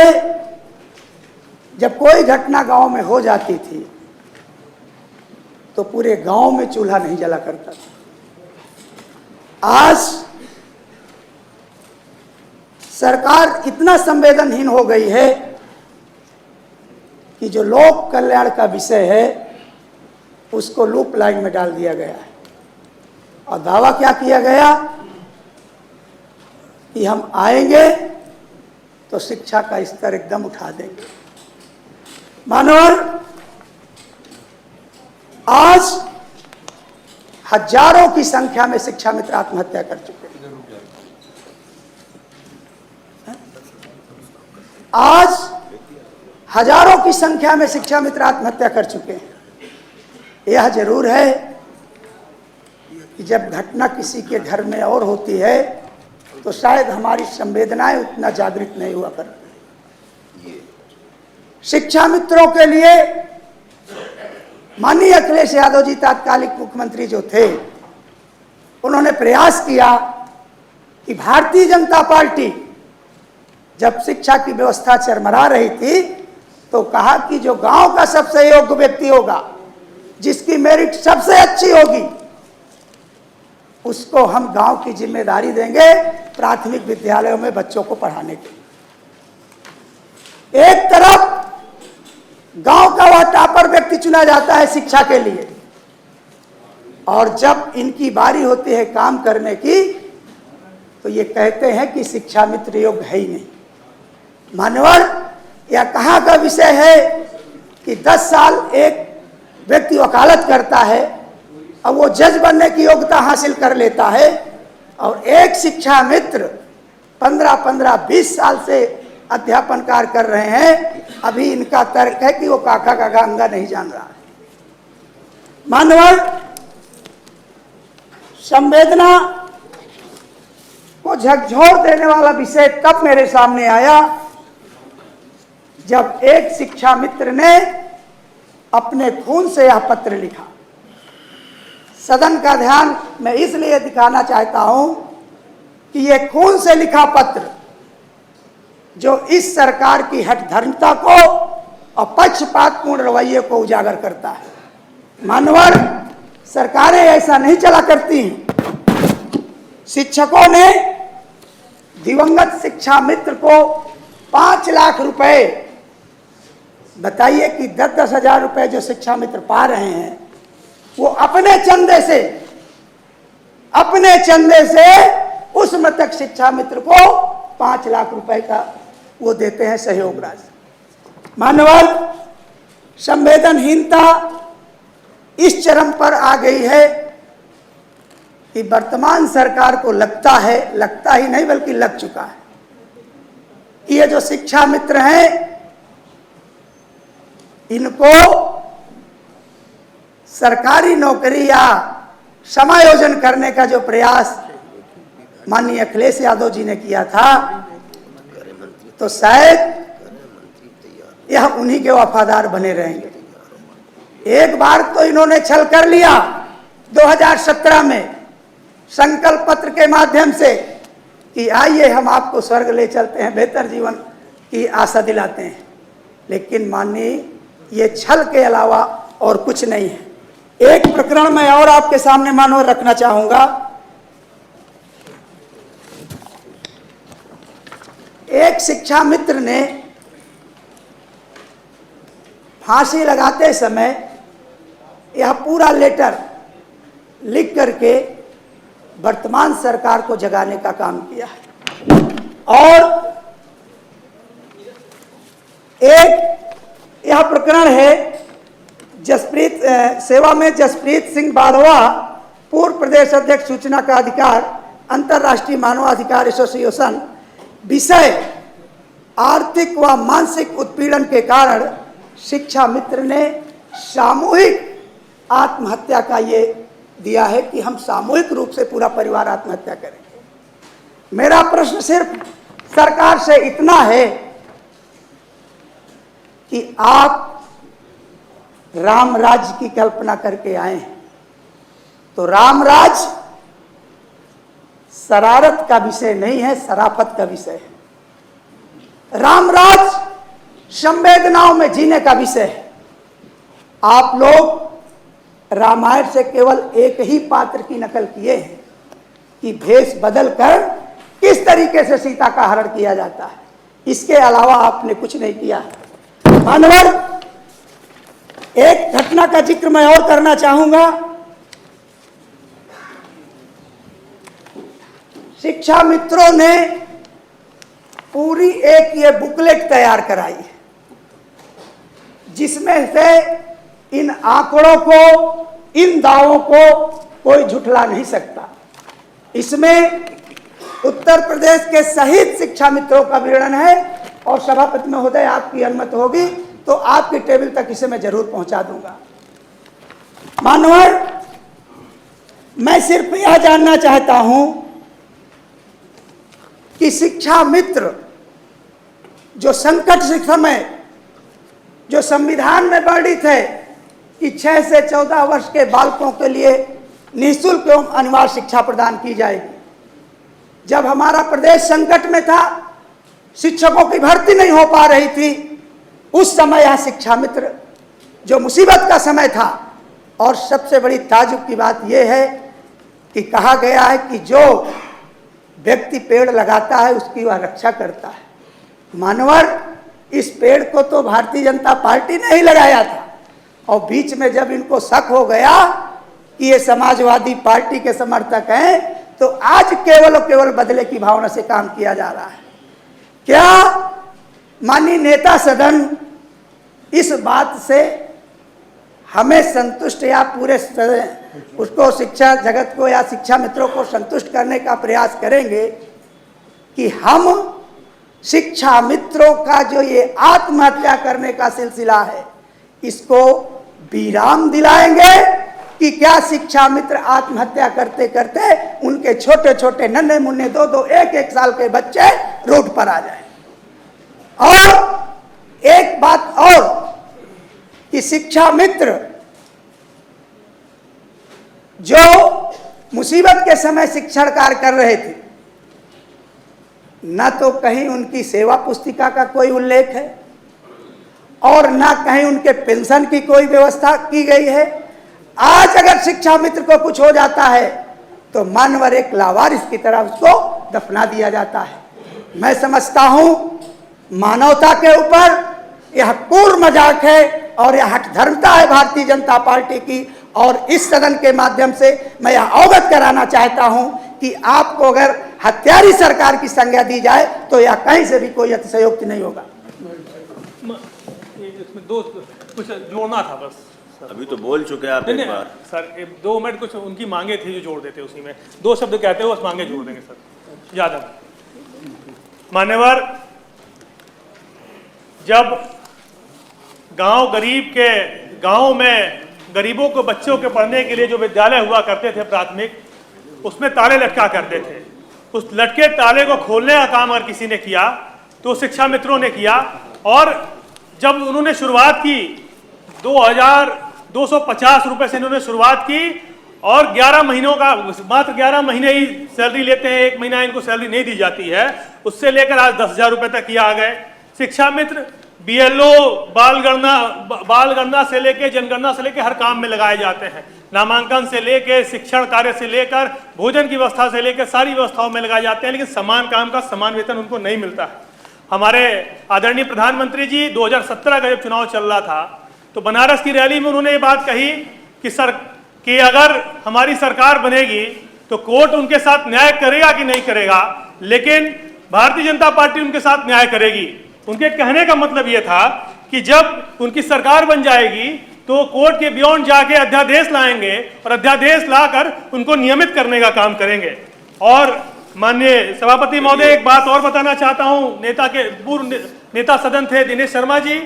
जब कोई घटना गांव में हो जाती थी तो पूरे गांव में चूल्हा नहीं जला करता था। आज सरकार इतना संवेदनहीन हो गई है कि जो लोक कल्याण का विषय है उसको लूप लाइन में डाल दिया गया है और दावा क्या किया गया कि हम आएंगे तो शिक्षा का स्तर एकदम उठा देंगे। मानवर, आज हजारों की संख्या में शिक्षा मित्र आत्महत्या कर चुके हैं। आज हजारों की संख्या में शिक्षा मित्र आत्महत्या कर चुके हैं। यह जरूर है कि जब घटना किसी के घर में और होती है तो शायद हमारी संवेदनाएं उतना जागृत नहीं हुआ करती। शिक्षा मित्रों के लिए माननीय अखिलेश यादव जी तात्कालिक मुख्यमंत्री जो थे, उन्होंने प्रयास किया कि भारतीय जनता पार्टी जब शिक्षा की व्यवस्था चरमरा रही थी तो कहा कि जो गांव का सबसे योग्य व्यक्ति होगा, जिसकी मेरिट सबसे अच्छी होगी, उसको हम गांव की जिम्मेदारी देंगे प्राथमिक विद्यालयों में बच्चों को पढ़ाने के लिए। एक तरफ गांव का वह टॉपर व्यक्ति चुना जाता है शिक्षा के लिए, और जब इनकी बारी होती है काम करने की तो ये कहते हैं कि शिक्षा मित्र योग्य है ही नहीं। मानवर यह कहाँ का विषय है कि 10 साल एक व्यक्ति वकालत करता है, अब वो जज बनने की योग्यता हासिल कर लेता है, और एक शिक्षा मित्र 15-20 साल से अध्यापन कार्य कर रहे हैं। अभी इनका तर्क है कि वो काका काका अंगा नहीं जान रहा है। मानवर संवेदना को झकझोर देने वाला विषय तब मेरे सामने आया जब एक शिक्षा मित्र ने अपने खून से यह पत्र लिखा। सदन का ध्यान मैं इसलिए दिखाना चाहता हूं कि यह खून से लिखा पत्र जो इस सरकार की हठधर्मिता को और पक्षपातपूर्ण रवैये को उजागर करता है। मानवर सरकारें ऐसा नहीं चला करती हैं। शिक्षकों ने दिवंगत शिक्षा मित्र को 5 लाख रुपए, बताइए कि 10-10 हजार रुपए जो शिक्षा मित्र पा रहे हैं, वो अपने चंदे से उस मृतक शिक्षा मित्र को 5 लाख रुपए का वो देते हैं सहयोग राशि। मानवर संवेदनहीनता इस चरम पर आ गई है कि वर्तमान सरकार को लगता ही नहीं बल्कि लग चुका है कि ये जो शिक्षा मित्र हैं, इनको सरकारी नौकरी या समायोजन करने का जो प्रयास माननीय अखिलेश यादव जी ने किया था, तो शायद यह उन्हीं के वफादार बने रहेंगे। एक बार तो इन्होंने छल कर लिया 2017 में संकल्प पत्र के माध्यम से कि आइए हम आपको स्वर्ग ले चलते हैं, बेहतर जीवन की आशा दिलाते हैं, लेकिन माननीय ये छल के अलावा और कुछ नहीं है। एक प्रकरण मैं और आपके सामने मानव रखना चाहूंगा। एक शिक्षा मित्र ने फांसी लगाते समय यह पूरा लेटर लिख करके वर्तमान सरकार को जगाने का काम किया है। और एक यह प्रकरण है जसप्रीत सेवा में जसप्रीत सिंह बाढ़वा, पूर्व प्रदेश अध्यक्ष सूचना का अधिकार, अंतर्राष्ट्रीय मानवाधिकार एसोसिएशन। विषय आर्थिक व मानसिक उत्पीड़न के कारण शिक्षा मित्र ने सामूहिक आत्महत्या का ये दिया है कि हम सामूहिक रूप से पूरा परिवार आत्महत्या करेंगे। मेरा प्रश्न सिर्फ सरकार से इतना है कि आप राम राज्य की कल्पना करके आए हैं, तो राम राज्य शरारत का विषय नहीं है, शराफत का विषय है। राम राज्य संवेदनाओं में जीने का विषय है। आप लोग रामायण से केवल एक ही पात्र की नकल किए हैं कि भेष बदलकर किस तरीके से सीता का हरण किया जाता है, इसके अलावा आपने कुछ नहीं किया। मानवर एक घटना का जिक्र मैं और करना चाहूंगा। शिक्षा मित्रों ने पूरी एक ये बुकलेट तैयार कराई है जिसमें से इन आंकड़ों को, इन दावों को कोई झुठला नहीं सकता। इसमें उत्तर प्रदेश के शहीद शिक्षा मित्रों का वर्णन है और सभापति महोदय आपकी अनुमति होगी तो आपकी टेबल तक इसे मैं जरूर पहुंचा दूंगा। मानवर, मैं सिर्फ यह जानना चाहता हूं कि शिक्षा मित्र जो संकट के समय जो संविधान में वर्णित है कि 6 से 14 वर्ष के बालकों के लिए निःशुल्क एवं अनिवार्य शिक्षा प्रदान की जाएगी। जब हमारा प्रदेश संकट में था, शिक्षकों की भर्ती नहीं हो पा रही थी, उस समय यह शिक्षा मित्र जो मुसीबत का समय था, और सबसे बड़ी ताजुब की बात यह है कि कहा गया है कि जो व्यक्ति पेड़ लगाता है उसकी वह रक्षा करता है। मानवर, इस पेड़ को तो भारतीय जनता पार्टी ने ही लगाया था, और बीच में जब इनको शक हो गया कि ये समाजवादी पार्टी के समर्थक हैं, तो आज केवल और केवल बदले की भावना से काम किया जा रहा है। क्या माननीय नेता सदन इस बात से हमें संतुष्ट या पूरे उसको शिक्षा जगत को या शिक्षा मित्रों को संतुष्ट करने का प्रयास करेंगे कि हम शिक्षा मित्रों का जो ये आत्महत्या करने का सिलसिला है, इसको विराम दिलाएंगे कि क्या शिक्षा मित्र आत्महत्या करते करते उनके छोटे छोटे नन्हे मुन्ने 2-2, 1-1 साल के बच्चे रोड पर आ जाएं। और एक बात और कि शिक्षा मित्र जो मुसीबत के समय शिक्षण कार्य कर रहे थे, न तो कहीं उनकी सेवा पुस्तिका का कोई उल्लेख है और न कहीं उनके पेंशन की कोई व्यवस्था की गई है। आज अगर शिक्षा मित्र को कुछ हो जाता है तो मानवर एक लावारिस की तरह उसको दफना दिया जाता है। मैं समझता हूं मानवता के ऊपर यह क्रूर मजाक है और यह हठधर्मता है भारतीय जनता पार्टी की, और इस सदन के माध्यम से मैं यह अवगत कराना चाहता हूं कि आपको अगर हत्यारी सरकार की संज्ञा दी जाए तो यह कहीं से भी कोई अतिशयोक्ति नहीं होगा। इसमें दो कुछ जोड़ना था बस। अभी तो बोल चुके आप एक बार। सर 2 मिनट कुछ उनकी मांगे थी जो जोड़ देते, उसी में 2 शब्द कहते हो, बस मांगे जोड़ देंगे सर। यादव, मान्यवर, जब गांव में गरीबों को बच्चों के पढ़ने के लिए जो विद्यालय हुआ करते थे प्राथमिक, उसमें ताले लटका करते थे। उस लटके ताले को खोलने का काम अगर किसी ने किया तो शिक्षा मित्रों ने किया, और जब उन्होंने शुरुआत की 2,250 रुपए से इन्होंने शुरुआत की, और 11 महीनों का मात्र 11 महीने ही सैलरी लेते हैं, 1 महीना इनको सैलरी नहीं दी जाती है, उससे लेकर आज 10,000 रुपए तक किया आ गए। शिक्षा मित्र BLO बाल गणना से लेके जनगणना से लेके हर काम में लगाए जाते हैं। नामांकन से लेके शिक्षण कार्य से लेकर भोजन की व्यवस्था से लेकर सारी व्यवस्थाओं में लगाए जाते हैं, लेकिन समान काम का समान वेतन उनको नहीं मिलता है। हमारे आदरणीय प्रधानमंत्री जी 2017 का जब चुनाव चल रहा था तो बनारस की रैली में उन्होंने ये बात कही कि अगर हमारी सरकार बनेगी तो कोर्ट उनके साथ न्याय करेगा कि नहीं करेगा, लेकिन भारतीय जनता पार्टी उनके साथ न्याय करेगी। उनके कहने का मतलब यह था कि जब उनकी सरकार बन जाएगी तो कोर्ट के बियॉन्ड जाके अध्यादेश लाएंगे और अध्यादेश लाकर उनको नियमित करने का काम करेंगे। और माननीय सभापति महोदय, एक बात और बताना चाहता हूं, पूर्व नेता सदन थे दिनेश शर्मा जी,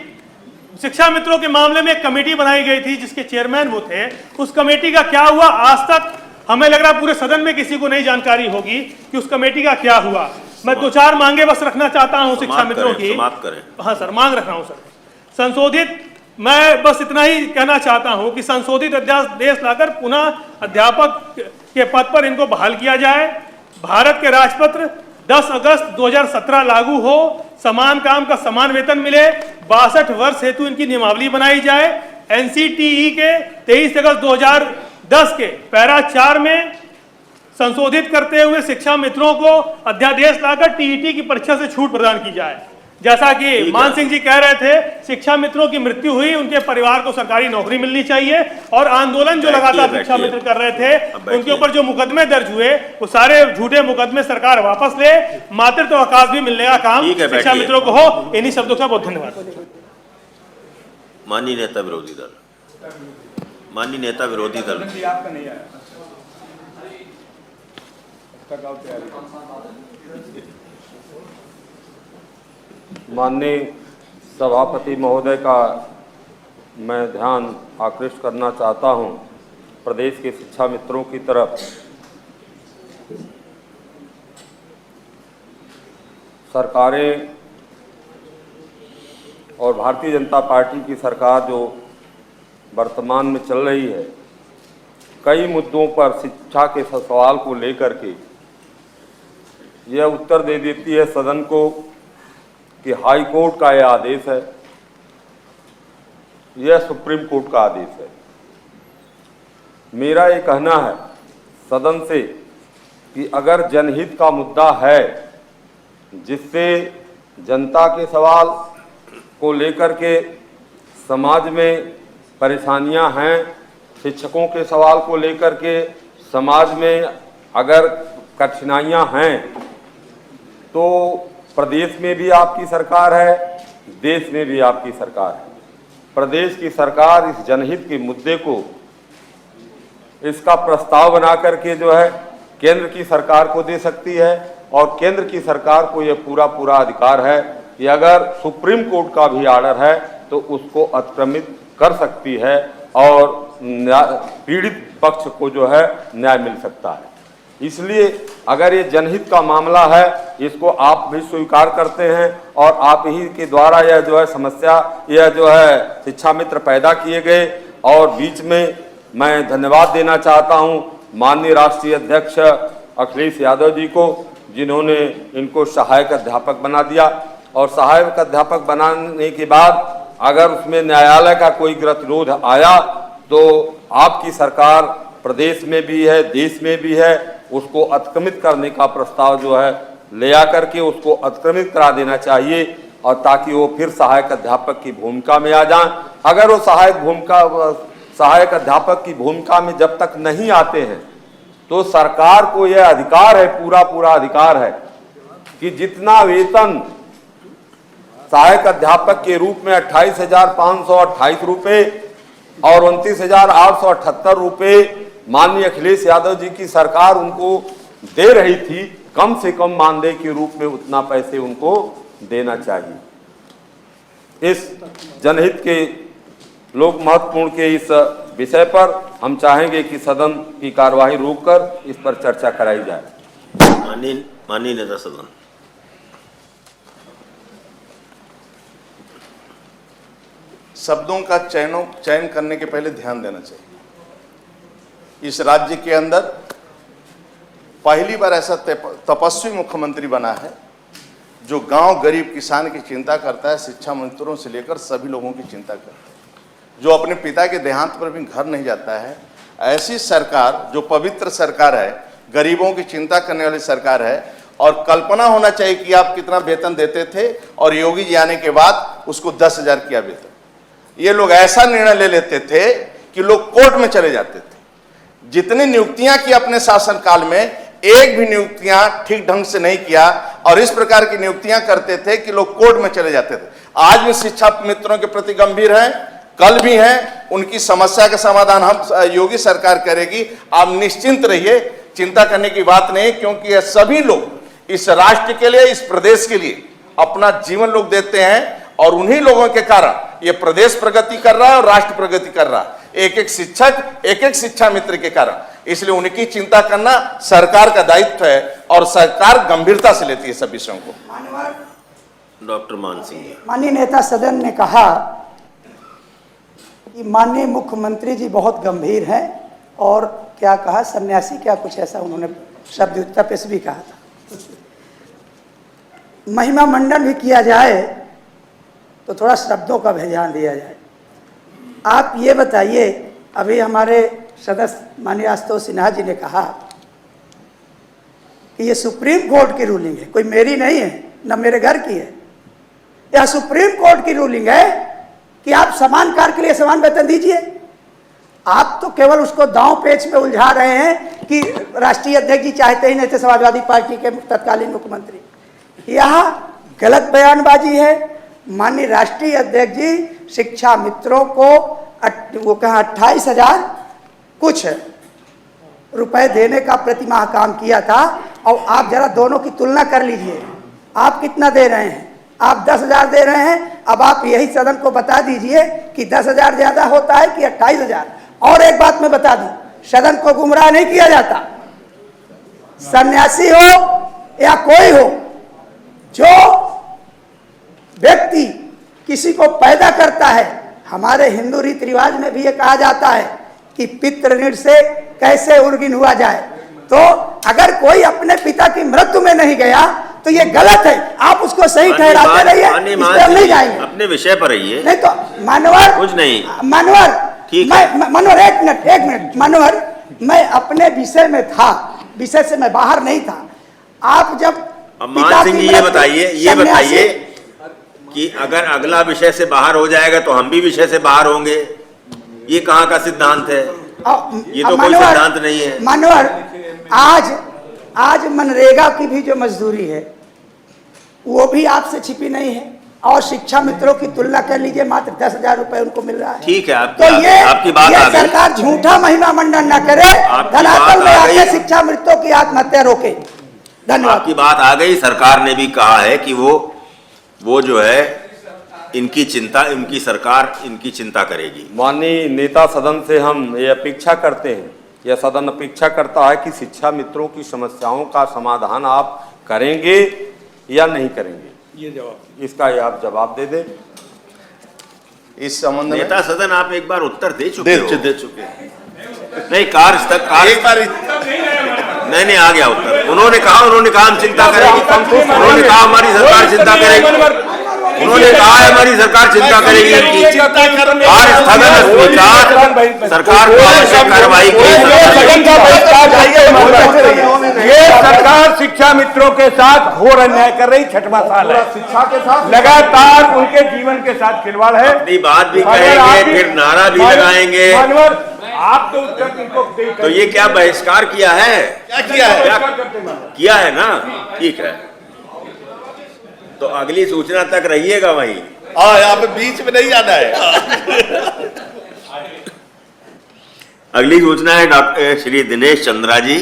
शिक्षा मित्रों के मामले में एक कमेटी बनाई गई थी जिसके चेयरमैन वो थे। उस कमेटी का क्या हुआ आज तक हमें लग रहा पूरे सदन में किसी को नहीं जानकारी होगी कि उस कमेटी का क्या हुआ। मैं 2-4 मांगे बस रखना चाहता हूं शिक्षा मित्रों की। हाँ सर, मांग रख रहा हूं सर। संशोधित, मैं बस इतना ही कहना चाहता हूं कि संशोधित अध्यादेश लाकर पुनः अध्यापक के पद पर इनको बहाल किया जाए। भारत के राजपत्र 10 अगस्त 2017 लागू हो, समान काम का समान वेतन मिले, 62 वर्ष हेतु इनकी नियमावली बनाई जाए। NCTE के 23 अगस्त 2010 के पैरा 4 में संशोधित करते हुए शिक्षा मित्रों को अध्यादेश लाकर TET की परीक्षा से छूट प्रदान की जाए। जैसा कि मान सिंह जी कह रहे थे, शिक्षा मित्रों की मृत्यु हुई, उनके परिवार को सरकारी नौकरी मिलनी चाहिए, और आंदोलन जो लगातार शिक्षा मित्र कर रहे थे उनके ऊपर जो मुकदमे दर्ज हुए वो सारे झूठे मुकदमे सरकार वापस ले, मातृत्व अवकाश भी मिलने का काम शिक्षा मित्रों को हो। इन्हीं शब्दों का बहुत धन्यवाद। माननीय नेता विरोधी दल, माननीय नेता विरोधी दल, आपका नहीं आया माननीय सभापति महोदय का मैं ध्यान आकृष्ट करना चाहता हूं प्रदेश के शिक्षा मित्रों की तरफ। सरकारें और भारतीय जनता पार्टी की सरकार जो वर्तमान में चल रही है, कई मुद्दों पर शिक्षा के सवाल को लेकर के यह उत्तर दे देती है सदन को कि हाई कोर्ट का यह आदेश है, यह सुप्रीम कोर्ट का आदेश है। मेरा ये कहना है सदन से कि अगर जनहित का मुद्दा है जिससे जनता के सवाल को लेकर के समाज में परेशानियां हैं, शिक्षकों के सवाल को लेकर के समाज में अगर कठिनाइयां हैं, तो प्रदेश में भी आपकी सरकार है, देश में भी आपकी सरकार है। प्रदेश की सरकार इस जनहित के मुद्दे को, इसका प्रस्ताव बना करके जो है केंद्र की सरकार को दे सकती है और केंद्र की सरकार को यह पूरा अधिकार है कि अगर सुप्रीम कोर्ट का भी आर्डर है तो उसको अतिक्रमित कर सकती है और पीड़ित पक्ष को जो है न्याय मिल सकता है। इसलिए अगर ये जनहित का मामला है, इसको आप भी स्वीकार करते हैं और आप ही के द्वारा यह जो है समस्या, यह जो है शिक्षा मित्र पैदा किए गए। और बीच में मैं धन्यवाद देना चाहता हूं माननीय राष्ट्रीय अध्यक्ष अखिलेश यादव जी को, जिन्होंने इनको सहायक अध्यापक बना दिया। और सहायक अध्यापक बनाने के बाद अगर उसमें न्यायालय का कोई गतिरोध आया तो आपकी सरकार प्रदेश में भी है, देश में भी है, उसको अतिक्रमित करने का प्रस्ताव जो है ले आकर के उसको अतिक्रमित करा देना चाहिए और ताकि वो फिर सहायक अध्यापक की भूमिका में आ जाएं। अगर वो सहायक अध्यापक की भूमिका में जब तक नहीं आते हैं तो सरकार को यह अधिकार है, पूरा अधिकार है कि जितना वेतन सहायक अध्यापक के रूप में 28,528 रुपये और 29,878 रुपये माननीय अखिलेश यादव जी की सरकार उनको दे रही थी, कम से कम मानदेय के रूप में उतना पैसे उनको देना चाहिए। इस जनहित के लोक महत्वपूर्ण के इस विषय पर हम चाहेंगे कि सदन की कार्यवाही रोककर इस पर चर्चा कराई जाए। माननीय नेता सदन। शब्दों का चयन करने के पहले ध्यान देना चाहिए। इस राज्य के अंदर पहली बार ऐसा तपस्वी मुख्यमंत्री बना है जो गांव गरीब किसान की चिंता करता है, शिक्षा मंत्रियों से लेकर सभी लोगों की चिंता करता है, जो अपने पिता के देहांत पर भी घर नहीं जाता है। ऐसी सरकार जो पवित्र सरकार है, गरीबों की चिंता करने वाली सरकार है, और कल्पना होना चाहिए कि आप कितना वेतन देते थे और योगी जी आने के बाद उसको 10,000 किया वेतन। ये लोग ऐसा निर्णय ले लेते थे कि लोग कोर्ट में चले जाते थे। जितनी नियुक्तियां की अपने शासनकाल में, एक भी नियुक्तियां ठीक ढंग से नहीं किया और इस प्रकार की नियुक्तियां करते थे कि लोग कोर्ट में चले जाते थे। आज भी शिक्षा मित्रों के प्रति गंभीर हैं, कल भी हैं। उनकी समस्या का समाधान हम योगी सरकार करेगी, आप निश्चिंत रहिए, चिंता करने की बात नहीं, क्योंकि ये सभी लोग इस राष्ट्र के लिए, इस प्रदेश के लिए अपना जीवन लोग देते हैं और उन्हीं लोगों के कारण ये प्रदेश प्रगति कर रहा है और राष्ट्र प्रगति कर रहा है, एक एक शिक्षक, एक एक शिक्षा मित्र के कारण। इसलिए उनकी चिंता करना सरकार का दायित्व है और सरकार गंभीरता से लेती है सब विषयों को। डॉक्टर मान सिंह जी। माननीय नेता सदन ने कहा कि माननीय मुख्यमंत्री जी बहुत गंभीर हैं और क्या कहा, सन्यासी क्या कुछ ऐसा उन्होंने शब्द तपस्वी भी कहा था। महिमा मंडन भी किया जाए तो थोड़ा शब्दों का भी ध्यान दिया जाए। आप ये बताइए, अभी हमारे सदस्य माननीय आशुतोष सिन्हा जी ने कहा कि ये सुप्रीम कोर्ट की रूलिंग है, कोई मेरी नहीं है, न मेरे घर की है, यह सुप्रीम कोर्ट की रूलिंग है कि आप समान कार्य के लिए समान वेतन दीजिए। आप तो केवल उसको दांव पेच में उलझा रहे हैं कि राष्ट्रीय अध्यक्ष जी चाहते ही नहीं थे, समाजवादी पार्टी के तत्कालीन मुख्यमंत्री। यह गलत बयानबाजी है। माननीय राष्ट्रीय अध्यक्ष जी शिक्षा मित्रों को वो कहा 28,000 कुछ रुपए देने का प्रतिमाह काम किया था, और आप जरा दोनों की तुलना कर लीजिए, आप कितना दे रहे हैं। आप 10,000 दे रहे हैं, अब आप यही सदन को बता दीजिए कि 10,000 ज्यादा होता है कि 28,000। और एक बात मैं बता दूं, सदन को गुमराह नहीं किया जाता। सन्यासी हो या कोई हो, जो व्यक्ति किसी को पैदा करता है, हमारे हिंदू रीति रिवाज में भी ये कहा जाता है कि पितृ ऋण से कैसे उर्गिन हुआ जाए। तो अगर कोई अपने पिता की मृत्यु में नहीं गया तो ये गलत है, आप उसको सही ठहराते रहिए, इस पर हम नहीं जाएंगे। अपने विषय पर रहिए। नहीं तो मनोहर, कुछ नहीं, मनोहर, ठीक है। मनोहर एक मिनट मनोहर, मैं अपने विषय में था, विषय से मैं बाहर नहीं था। आप जब मान सिंह जी ये बताइए कि अगर अगला विषय से बाहर हो जाएगा तो हम भी विषय से बाहर होंगे, ये कहाँ का सिद्धांत है? ये तो कोई सिद्धांत नहीं है। मनोहर, आज मनरेगा की भी जो मजदूरी है वो भी आपसे छिपी नहीं है, और शिक्षा मित्रों की तुलना कर लीजिए, मात्र 10,000 रुपए उनको मिल रहा है। ठीक है, आपकी बात आ गई। सरकार झूठा महिमा मंडन न करे, धरातल में आके शिक्षा मित्रों की आत्महत्या रोके। धन्यवाद। आपकी बात आ गई। सरकार ने भी कहा है कि वो जो है इनकी सरकार इनकी चिंता करेगी। माननीय नेता सदन से हम ये अपेक्षा करते हैं, यह सदन अपेक्षा करता है कि शिक्षा मित्रों की समस्याओं का समाधान आप करेंगे या नहीं करेंगे, ये जवाब, इसका ये आप जवाब दे दें। इस संबंध में नेता सदन आप एक बार उत्तर दे चुके हैं। नहीं, नहीं आ गया उत्तर। उन्होंने कहा हम चिंता करेंगे। उन्होंने कहा हमारी सरकार चिंता करेगी। उन्होंने कहा है हमारी सरकार चिंता करेगी। सरकार को आवश्यक कार्रवाई ये सरकार शिक्षा मित्रों के साथ घोर अन्याय कर रही, छठवां साल है। शिक्षा के साथ लगातार उनके जीवन के साथ खिलवाड़ है। अपनी बात भी कहेंगे, फिर नारा भी लगाएंगे। आप तो उत्तर तो ये क्या बहिष्कार किया है? किया है ना? ठीक है, तो अगली सूचना तक रहिएगा वहीं। यहाँ पे बीच में नहीं आना है। अगली सूचना है डॉक्टर श्री दिनेश चंद्रा जी,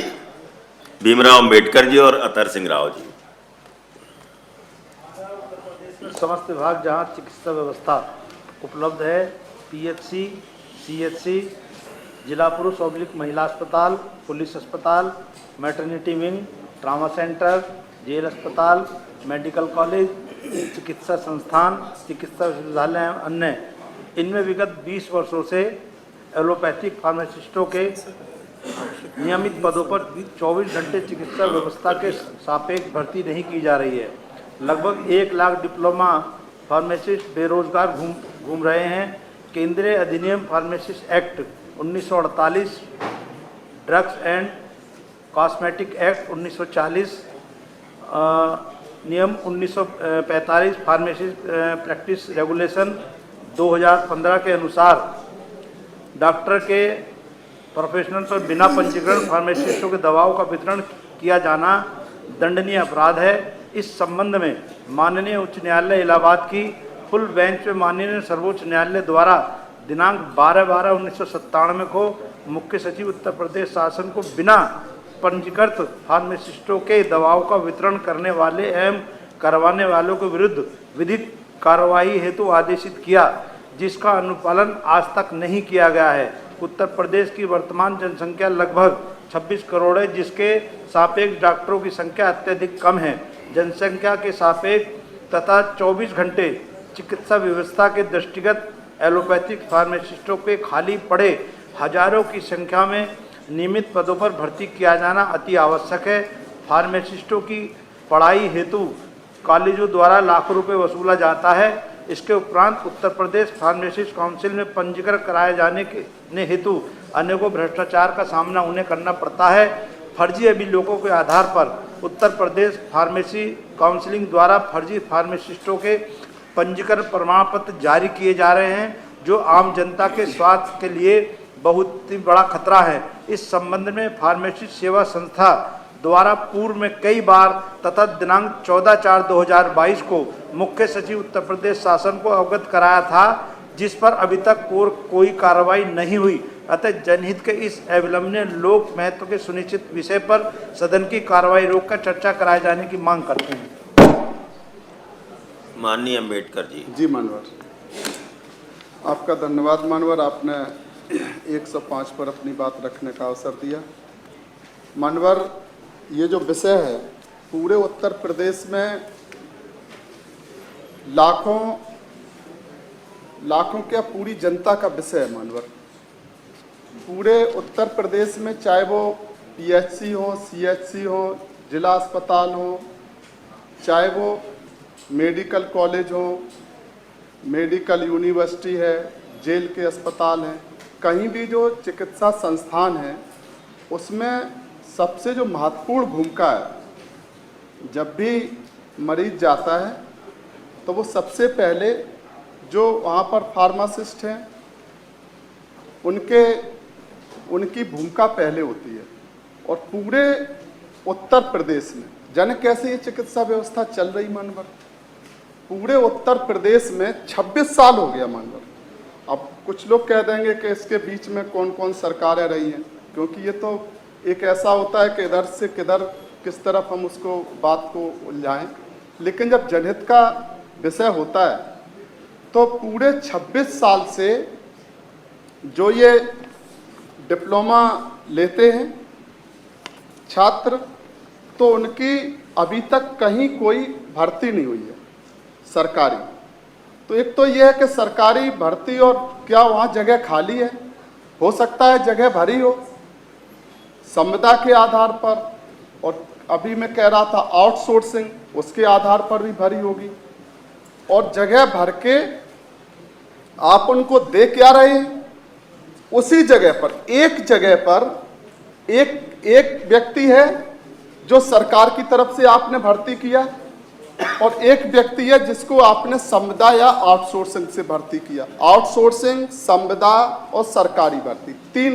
भीमराव अंबेडकर जी और अतर सिंह राव जी। समस्त विभाग जहां चिकित्सा व्यवस्था उपलब्ध है, पीएचसी, सीएचसी, जिला पुरुष और महिला अस्पताल, पुलिस अस्पताल, maternity wing, trauma centre, jail अस्पताल, मेडिकल कॉलेज, चिकित्सा संस्थान, चिकित्सा विश्वविद्यालय एवं अन्य, इनमें विगत 20 वर्षों से एलोपैथिक फार्मासिस्टों के नियमित पदों पर 24 घंटे चिकित्सा व्यवस्था के सापेक्ष भर्ती नहीं की जा रही है। लगभग 1 लाख डिप्लोमा फार्मासिस्ट बेरोजगार घूम रहे हैं। केंद्रीय अधिनियम pharmacist act 1948, drugs and cosmetic act 1940, नियम 1945 फार्मेसी प्रैक्टिस रेगुलेशन 2015 के अनुसार डॉक्टर के प्रोफेशनल पर बिना पंजीकरण फार्मासिस्टों के दवाओं का वितरण किया जाना दंडनीय अपराध है। इस संबंध में माननीय उच्च न्यायालय इलाहाबाद की फुल बेंच में माननीय सर्वोच्च न्यायालय द्वारा दिनांक 12/12/1997 को मुख्य सचिव उत्तर प्रदेश शासन को बिना पंजीकृत फार्मासिस्टों के दवाओं का वितरण करने वाले एवं करवाने वालों के विरुद्ध विधिक कार्रवाई हेतु आदेशित किया, जिसका अनुपालन आज तक नहीं किया गया है। उत्तर प्रदेश की वर्तमान जनसंख्या लगभग 26 करोड़ है, जिसके सापेक्ष डॉक्टरों की संख्या अत्यधिक कम है। जनसंख्या के सापेक्ष तथा 24 घंटे चिकित्सा व्यवस्था के दृष्टिगत एलोपैथिक फार्मासिस्टों के खाली पड़े हजारों की संख्या में नियमित पदों पर भर्ती किया जाना अति आवश्यक है। फार्मासिस्टों की पढ़ाई हेतु कॉलेजों द्वारा लाखों रुपए वसूला जाता है। इसके उपरांत उत्तर प्रदेश फार्मासिस्ट काउंसिल में पंजीकरण कराए जाने के हेतु अनेकों भ्रष्टाचार का सामना उन्हें करना पड़ता है। फर्जी अभिलेखों के आधार पर उत्तर प्रदेश फार्मेसी काउंसिलिंग द्वारा फर्जी फार्मासिस्टों के पंजीकरण प्रमाण पत्र जारी किए जा रहे हैं, जो आम जनता के स्वास्थ्य के लिए बहुत ही बड़ा खतरा है। इस संबंध में फार्मेसिस्ट सेवा संस्था द्वारा पूर्व में कई बार तथा दिनांक 14/4/2022 को मुख्य सचिव उत्तर प्रदेश शासन को अवगत कराया था, जिस पर अभी तक कोई कार्रवाई नहीं हुई। अतः जनहित के इस अविलंबनीय लोक महत्व के सुनिश्चित विषय पर सदन की कार्रवाई रोककर चर्चा कराए जाने की मांग करते हैं। माननीय अम्बेडकर जी। जी मानवर, आपका धन्यवाद मानवर, आपने 105 पर अपनी बात रखने का अवसर दिया। मानवर, ये जो विषय है पूरे उत्तर प्रदेश में लाखों क्या पूरी जनता का विषय है मानवर। पूरे उत्तर प्रदेश में चाहे वो पीएचसी हो, सीएचसी हो, जिला अस्पताल हो, चाहे वो मेडिकल कॉलेज हो, मेडिकल यूनिवर्सिटी है, जेल के अस्पताल हैं, कहीं भी जो चिकित्सा संस्थान है उसमें सबसे जो महत्वपूर्ण भूमिका है, जब भी मरीज जाता है तो वो सबसे पहले जो वहाँ पर फार्मासिस्ट हैं उनकी भूमिका पहले होती है। और पूरे उत्तर प्रदेश में जाने कैसे ये चिकित्सा व्यवस्था चल रही मानवर, पूरे उत्तर प्रदेश में 26 साल हो गया मानवर। अब कुछ लोग कह देंगे कि इसके बीच में कौन कौन सरकारें रही हैं, क्योंकि ये तो एक ऐसा होता है कि इधर से किधर किस तरफ हम उसको बात को उलझाएं, लेकिन जब जनहित का विषय होता है तो पूरे 26 साल से जो ये डिप्लोमा लेते हैं छात्र, तो उनकी अभी तक कहीं कोई भर्ती नहीं हुई है सरकारी। तो एक तो ये है कि सरकारी भर्ती और क्या वहाँ जगह खाली है, हो सकता है जगह भरी हो संविदा के आधार पर, और अभी मैं कह रहा था आउटसोर्सिंग उसके आधार पर भी भरी होगी। और जगह भर के आप उनको दे क्या रहे हैं, उसी जगह पर एक जगह पर एक व्यक्ति है जो सरकार की तरफ से आपने भर्ती किया, और एक व्यक्ति है जिसको आपने संविदा या आउटसोर्सिंग से भर्ती किया। आउटसोर्सिंग, संविदा और सरकारी भर्ती, तीन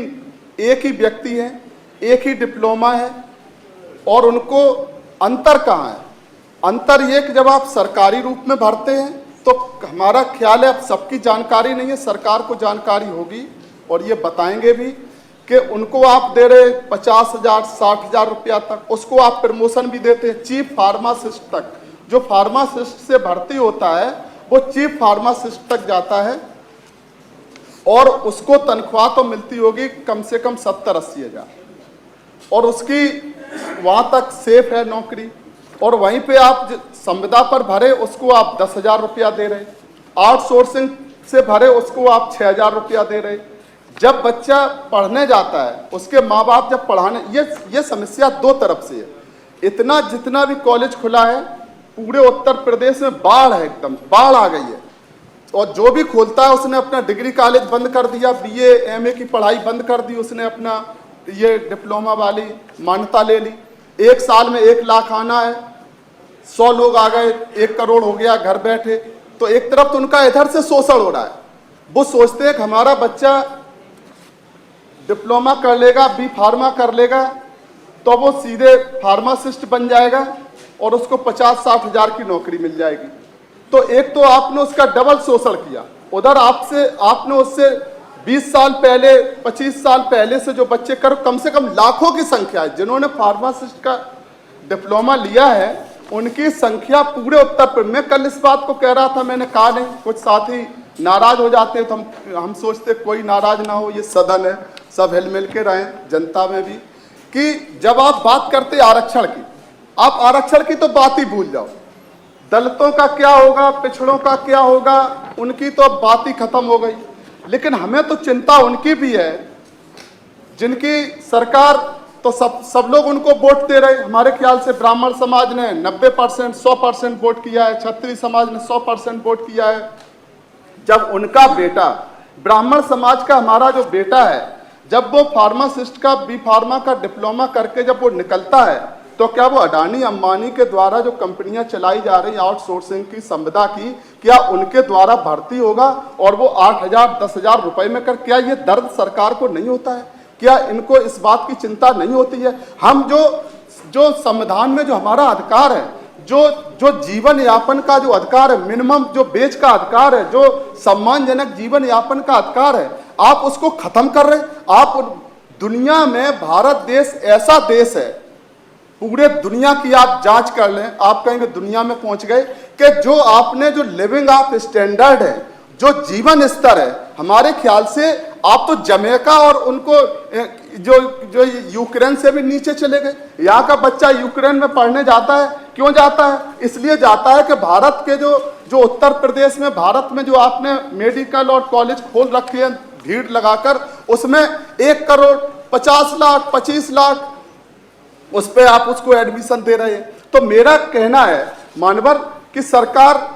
एक ही व्यक्ति है, एक ही डिप्लोमा है। और उनको अंतर कहाँ है? अंतर ये कि जब आप सरकारी रूप में भरते हैं तो हमारा ख्याल है, अब सबकी जानकारी नहीं है, सरकार को जानकारी होगी और ये बताएंगे भी कि उनको आप दे रहे 50,000 60,000 रुपया तक, उसको आप प्रमोशन भी देते हैं चीफ फार्मासिस्ट तक। जो फार्मासिस्ट से भर्ती होता है वो चीफ फार्मासिस्ट तक जाता है और उसको तनख्वाह तो मिलती होगी कम से कम 70-80 हज़ार, और उसकी वहां तक सेफ है नौकरी। और वहीं पे आप संविदा पर भरे उसको आप 10,000 रुपया दे रहे, आउटसोर्सिंग से भरे उसको आप 6,000 रुपया दे रहे। जब बच्चा पढ़ने जाता है उसके माँ बाप जब पढ़ाने, ये समस्या दो तरफ से है। इतना जितना भी कॉलेज खुला है पूरे उत्तर प्रदेश में बाढ़ है, एकदम बाढ़ आ गई है, और जो भी खोलता है उसने अपना डिग्री कॉलेज बंद कर दिया, BA MA की पढ़ाई बंद कर दी, उसने अपना ये डिप्लोमा वाली मान्यता ले ली। एक साल में 1 लाख आना है, 100 लोग आ गए, 1 करोड़ हो गया घर बैठे। तो एक तरफ तो उनका इधर से शोषण हो रहा है, वो सोचते हैं कि हमारा बच्चा डिप्लोमा कर लेगा, B फार्मा कर लेगा तो वो सीधे फार्मासिस्ट बन जाएगा और उसको 50-60 हज़ार की नौकरी मिल जाएगी। तो एक तो आपने उसका डबल शोषण किया, उधर आपने उससे 20 साल पहले 25 साल पहले से जो बच्चे कम से कम लाखों की संख्या है जिन्होंने फार्मासिस्ट का डिप्लोमा लिया है, उनकी संख्या पूरे उत्तर प्रदेश में। कल इस बात को कह रहा था, मैंने कहा नहीं, कुछ साथी नाराज हो जाते हैं तो हम सोचते कोई नाराज ना हो, ये सदन है, सब हिल मिल के रहें जनता में भी, कि जब आप बात करते आरक्षण की, आप आरक्षण की तो बात ही भूल जाओ। दलितों का क्या होगा, पिछड़ों का क्या होगा, उनकी तो अब बात ही खत्म हो गई। लेकिन हमें तो चिंता उनकी भी है जिनकी सरकार तो सब लोग उनको वोट दे रहे। हमारे ख्याल से ब्राह्मण समाज ने 90% 100% वोट किया है, क्षत्रिय समाज ने 100% वोट किया है। जब उनका बेटा, ब्राह्मण समाज का हमारा जो बेटा है, जब वो फार्मासिस्ट का B फार्मा का डिप्लोमा करके जब वो निकलता है, तो क्या वो अडानी अंबानी के द्वारा जो कंपनियां चलाई जा रही आउटसोर्सिंग की, संविदा की, क्या उनके द्वारा भर्ती होगा और वो 8,000 10,000 रुपए में कर? क्या ये दर्द सरकार को नहीं होता है? क्या इनको इस बात की चिंता नहीं होती है? हम जो संविधान में जो हमारा अधिकार है, जो जीवन यापन का जो अधिकार है, मिनिमम जो वेज का अधिकार है, जो सम्मानजनक जीवन यापन का अधिकार है, आप उसको खत्म कर रहे। आप दुनिया में, भारत देश ऐसा देश है, पूरे दुनिया की आप जांच कर लें, आप कहेंगे दुनिया में पहुंच गए कि जो आपने जो लिविंग ऑफ स्टैंडर्ड है, जो जीवन स्तर है, हमारे ख्याल से आप तो जमैका और उनको जो यूक्रेन से भी नीचे चले गए। यहाँ का बच्चा यूक्रेन में पढ़ने जाता है, क्यों जाता है? इसलिए जाता है कि भारत के जो उत्तर प्रदेश में, भारत में जो आपने मेडिकल और कॉलेज खोल रखे हैं भीड़ लगाकर, उसमें 1 करोड़ 50 लाख 25 लाख उस पर आप उसको एडमिशन दे रहे हैं। तो मेरा कहना है मानवर कि सरकार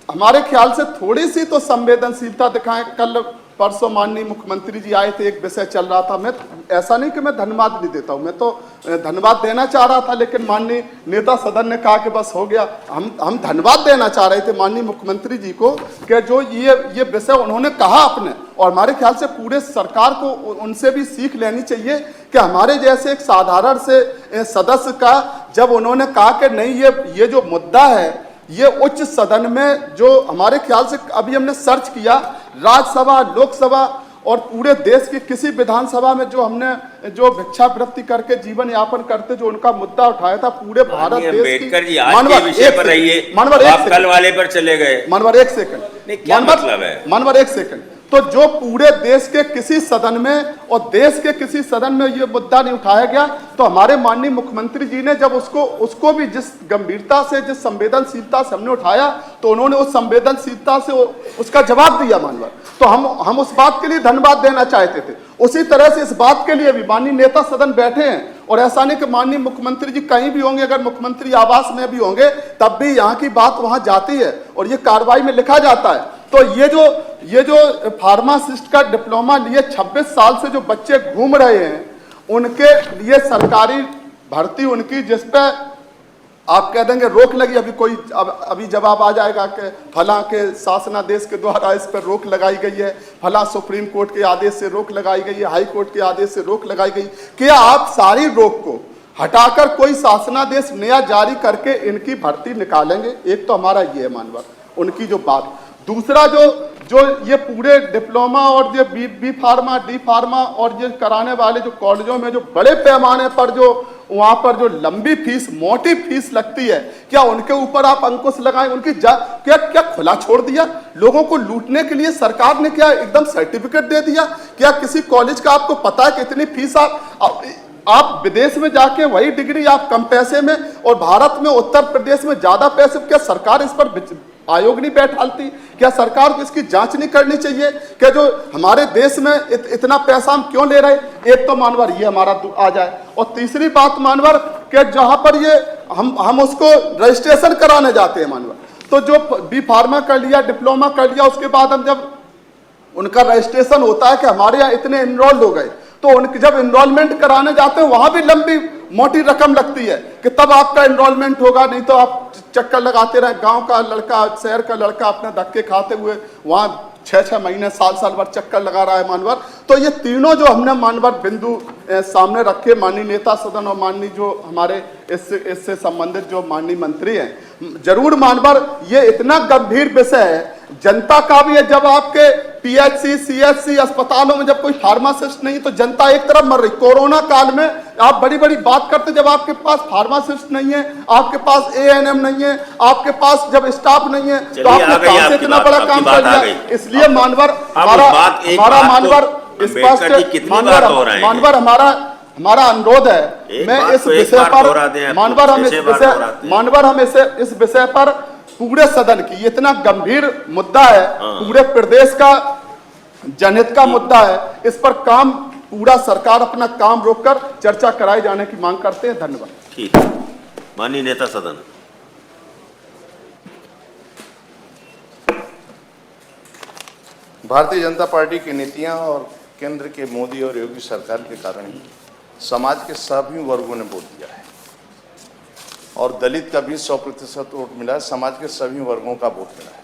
हमारे ख्याल से थोड़ी सी तो संवेदनशीलता दिखाएं। कल परसों माननीय मुख्यमंत्री जी आए थे, एक विषय चल रहा था, मैं ऐसा नहीं कि मैं धन्यवाद नहीं देता हूं, मैं तो धन्यवाद देना चाह रहा था, लेकिन माननीय नेता सदन ने कहा कि बस हो गया। हम धन्यवाद देना चाह रहे थे माननीय मुख्यमंत्री जी को कि जो ये विषय उन्होंने कहा अपने, और हमारे ख्याल से पूरे सरकार को उनसे भी सीख लेनी चाहिए कि हमारे जैसे एक साधारण से सदस्य का जब उन्होंने कहा कि नहीं ये जो मुद्दा है ये उच्च सदन में, जो हमारे ख्याल से अभी हमने सर्च किया राज्यसभा, लोकसभा और पूरे देश की किसी विधानसभा में जो हमने जो भिक्षावृत्ति करके जीवन यापन करते जो उनका मुद्दा उठाया था पूरे भारत देश की। अम्बेडकर जी आज के विषय पर रहिए, आप कल वाले पर चले गए। मनवर 1 सेकंड, क्या मतलब है? मनवर 1 सेकंड। तो जो पूरे देश के किसी सदन में और देश के किसी सदन में ये मुद्दा नहीं उठाया गया, तो हमारे माननीय मुख्यमंत्री जी ने जब उसको भी जिस गंभीरता से, जिस संवेदनशीलता से हमने उठाया, तो उन्होंने उस संवेदनशीलता से उसका जवाब दिया मानवर। तो हम उस बात के लिए धन्यवाद देना चाहते थे। उसी तरह से इस बात के लिए भी माननीय नेता सदन बैठे हैं, और ऐसा नहीं कि माननीय मुख्यमंत्री जी कहीं भी होंगे, अगर मुख्यमंत्री आवास में भी होंगे तब भी यहाँ की बात वहां जाती है और ये कार्रवाई में लिखा जाता है। तो ये जो फार्मासिस्ट का डिप्लोमा लिए 26 साल से जो बच्चे घूम रहे हैं, उनके लिए सरकारी भर्ती उनकी, जिस पे आप कह देंगे रोक लगी, अभी जवाब आ जाएगा कि फला के शासनादेश के द्वारा इस पर रोक लगाई गई है, फला सुप्रीम कोर्ट के आदेश से रोक लगाई गई है, हाई कोर्ट के आदेश से रोक लगाई गई। क्या आप सारी रोक को हटाकर कोई शासनादेश नया जारी करके इनकी भर्ती निकालेंगे? एक तो हमारा ये है मानवर, उनकी जो बात। दूसरा जो ये पूरे डिप्लोमा और ये बी फार्मा, डी फार्मा और ये कराने वाले जो कॉलेजों में जो बड़े पैमाने पर जो वहां पर जो लंबी फीस, मोटी फीस लगती है, क्या उनके ऊपर आप अंकुश लगाएं? उनकी क्या खुला छोड़ दिया? लोगों को लूटने के लिए सरकार ने क्या एकदम सर्टिफिकेट दे दिया? क्या किसी कॉलेज का आपको पता है कितनी फीस आप विदेश में जाके वही डिग्री आप कम पैसे में, और भारत में उत्तर प्रदेश में ज्यादा पैसे, क्या सरकार इस पर आयोग नहीं बैठालती? क्या सरकार को इसकी जांच नहीं करनी चाहिए कि जो हमारे देश में इतना पैसा हम क्यों ले रहे? एक तो मानवर ये हमारा आ जाए, और तीसरी बात मानवर कि जहां पर ये हम उसको रजिस्ट्रेशन कराने जाते हैं मानवर, तो जो बी फार्मा कर लिया, डिप्लोमा कर लिया, उसके बाद हम जब उनका रजिस्ट्रेशन होता है कि हमारे यहाँ इतने एनरोल्ड हो गए, तो उनके जब एनरोलमेंट कराने जाते हैं वहां भी लंबी मोटी रकम लगती है कि तब आपका एनरोलमेंट होगा, नहीं तो आप चक्कर लगाते रहे। गांव का लड़का, शहर का लड़का अपने धक्के खाते हुए वहां 6-6 महीने, साल भर चक्कर लगा रहा है मानवर। तो ये तीनों जो हमने मानवर बिंदु सामने रखे, माननीय नेता सदन और माननीय जो हमारे इससे संबंधित जो माननीय मंत्री हैं, जरूर मानवर ये इतना गंभीर विषय है, जनता का भी है। जब आपके पीएचसी, सीएचसी अस्पतालों में जब कोई फार्मासिस्ट नहीं, तो जनता एक तरफ मर रही। कोरोना काल में आप बड़ी बड़ी बात करते, जब आपके पास फार्मासिस्ट नहीं है, आपके पास एएनएम नहीं है, आपके पास जब स्टाफ नहीं है, तो आपने कहां से इतना बड़ा काम कर लिया? इसलिए मानवर हमारा मानवर स्पष्ट मानवर हमारा अनुरोध है। मैं इस विषय पर मानवर हम इस विषय पर पूरे सदन की, इतना गंभीर मुद्दा है, पूरे प्रदेश का जनहित का मुद्दा है, इस पर काम पूरा सरकार अपना काम रोककर चर्चा कराए जाने की मांग करते हैं। धन्यवाद। ठीक है, माननीय नेता सदन। भारतीय जनता पार्टी की नीतियां और केंद्र के मोदी और योगी सरकार के कारण ही समाज के सभी वर्गों ने वोट दिया है, और दलित का भी 100% वोट मिला है, समाज के सभी वर्गों का वोट मिला है।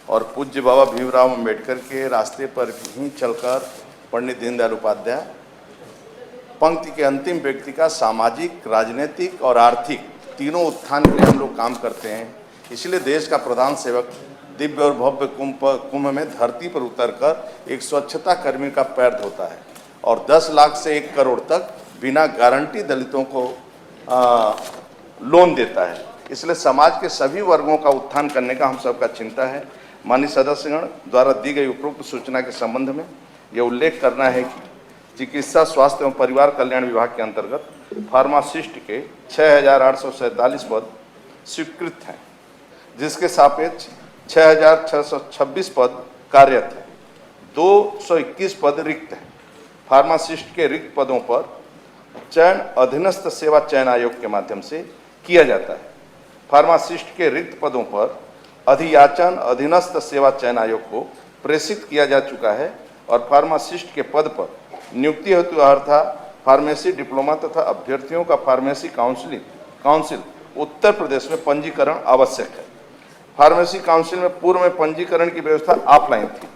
और पूज्य बाबा भीमराव अम्बेडकर के रास्ते पर ही चलकर पंडित दीनदयाल उपाध्याय पंक्ति के अंतिम व्यक्ति का सामाजिक, राजनीतिक और आर्थिक तीनों उत्थान के लिए हम लोग काम करते हैं। इसलिए देश का प्रधान सेवक दिव्य और भव्य कुंभ में धरती पर उतरकर एक स्वच्छता कर्मी का पैर धोता है, और 10 लाख से 1 करोड़ तक बिना गारंटी दलितों को लोन देता है। इसलिए समाज के सभी वर्गों का उत्थान करने का हम सबका चिंता है। माननीय सदस्यगण द्वारा दी गई उपरोक्त सूचना के संबंध में यह उल्लेख करना है कि चिकित्सा स्वास्थ्य एवं परिवार कल्याण विभाग के अंतर्गत फार्मासिस्ट के 6,847 पद स्वीकृत हैं, जिसके सापेक्ष 6,626 पद कार्यरत हैं, 221 पद रिक्त हैं। फार्मासिस्ट के रिक्त पदों पर चयन अधीनस्थ सेवा चयन आयोग के माध्यम से किया जाता है। फार्मासिस्ट के रिक्त पदों पर अधियाचन अधीनस्थ सेवा चयन आयोग को प्रेषित किया जा चुका है और फार्मासिस्ट के पद पर नियुक्ति हेतु अर्थात फार्मेसी डिप्लोमा तथा अभ्यर्थियों का फार्मेसी काउंसिल उत्तर प्रदेश में पंजीकरण आवश्यक है। फार्मेसी काउंसिल में पूर्व में पंजीकरण की व्यवस्था ऑफलाइन थी।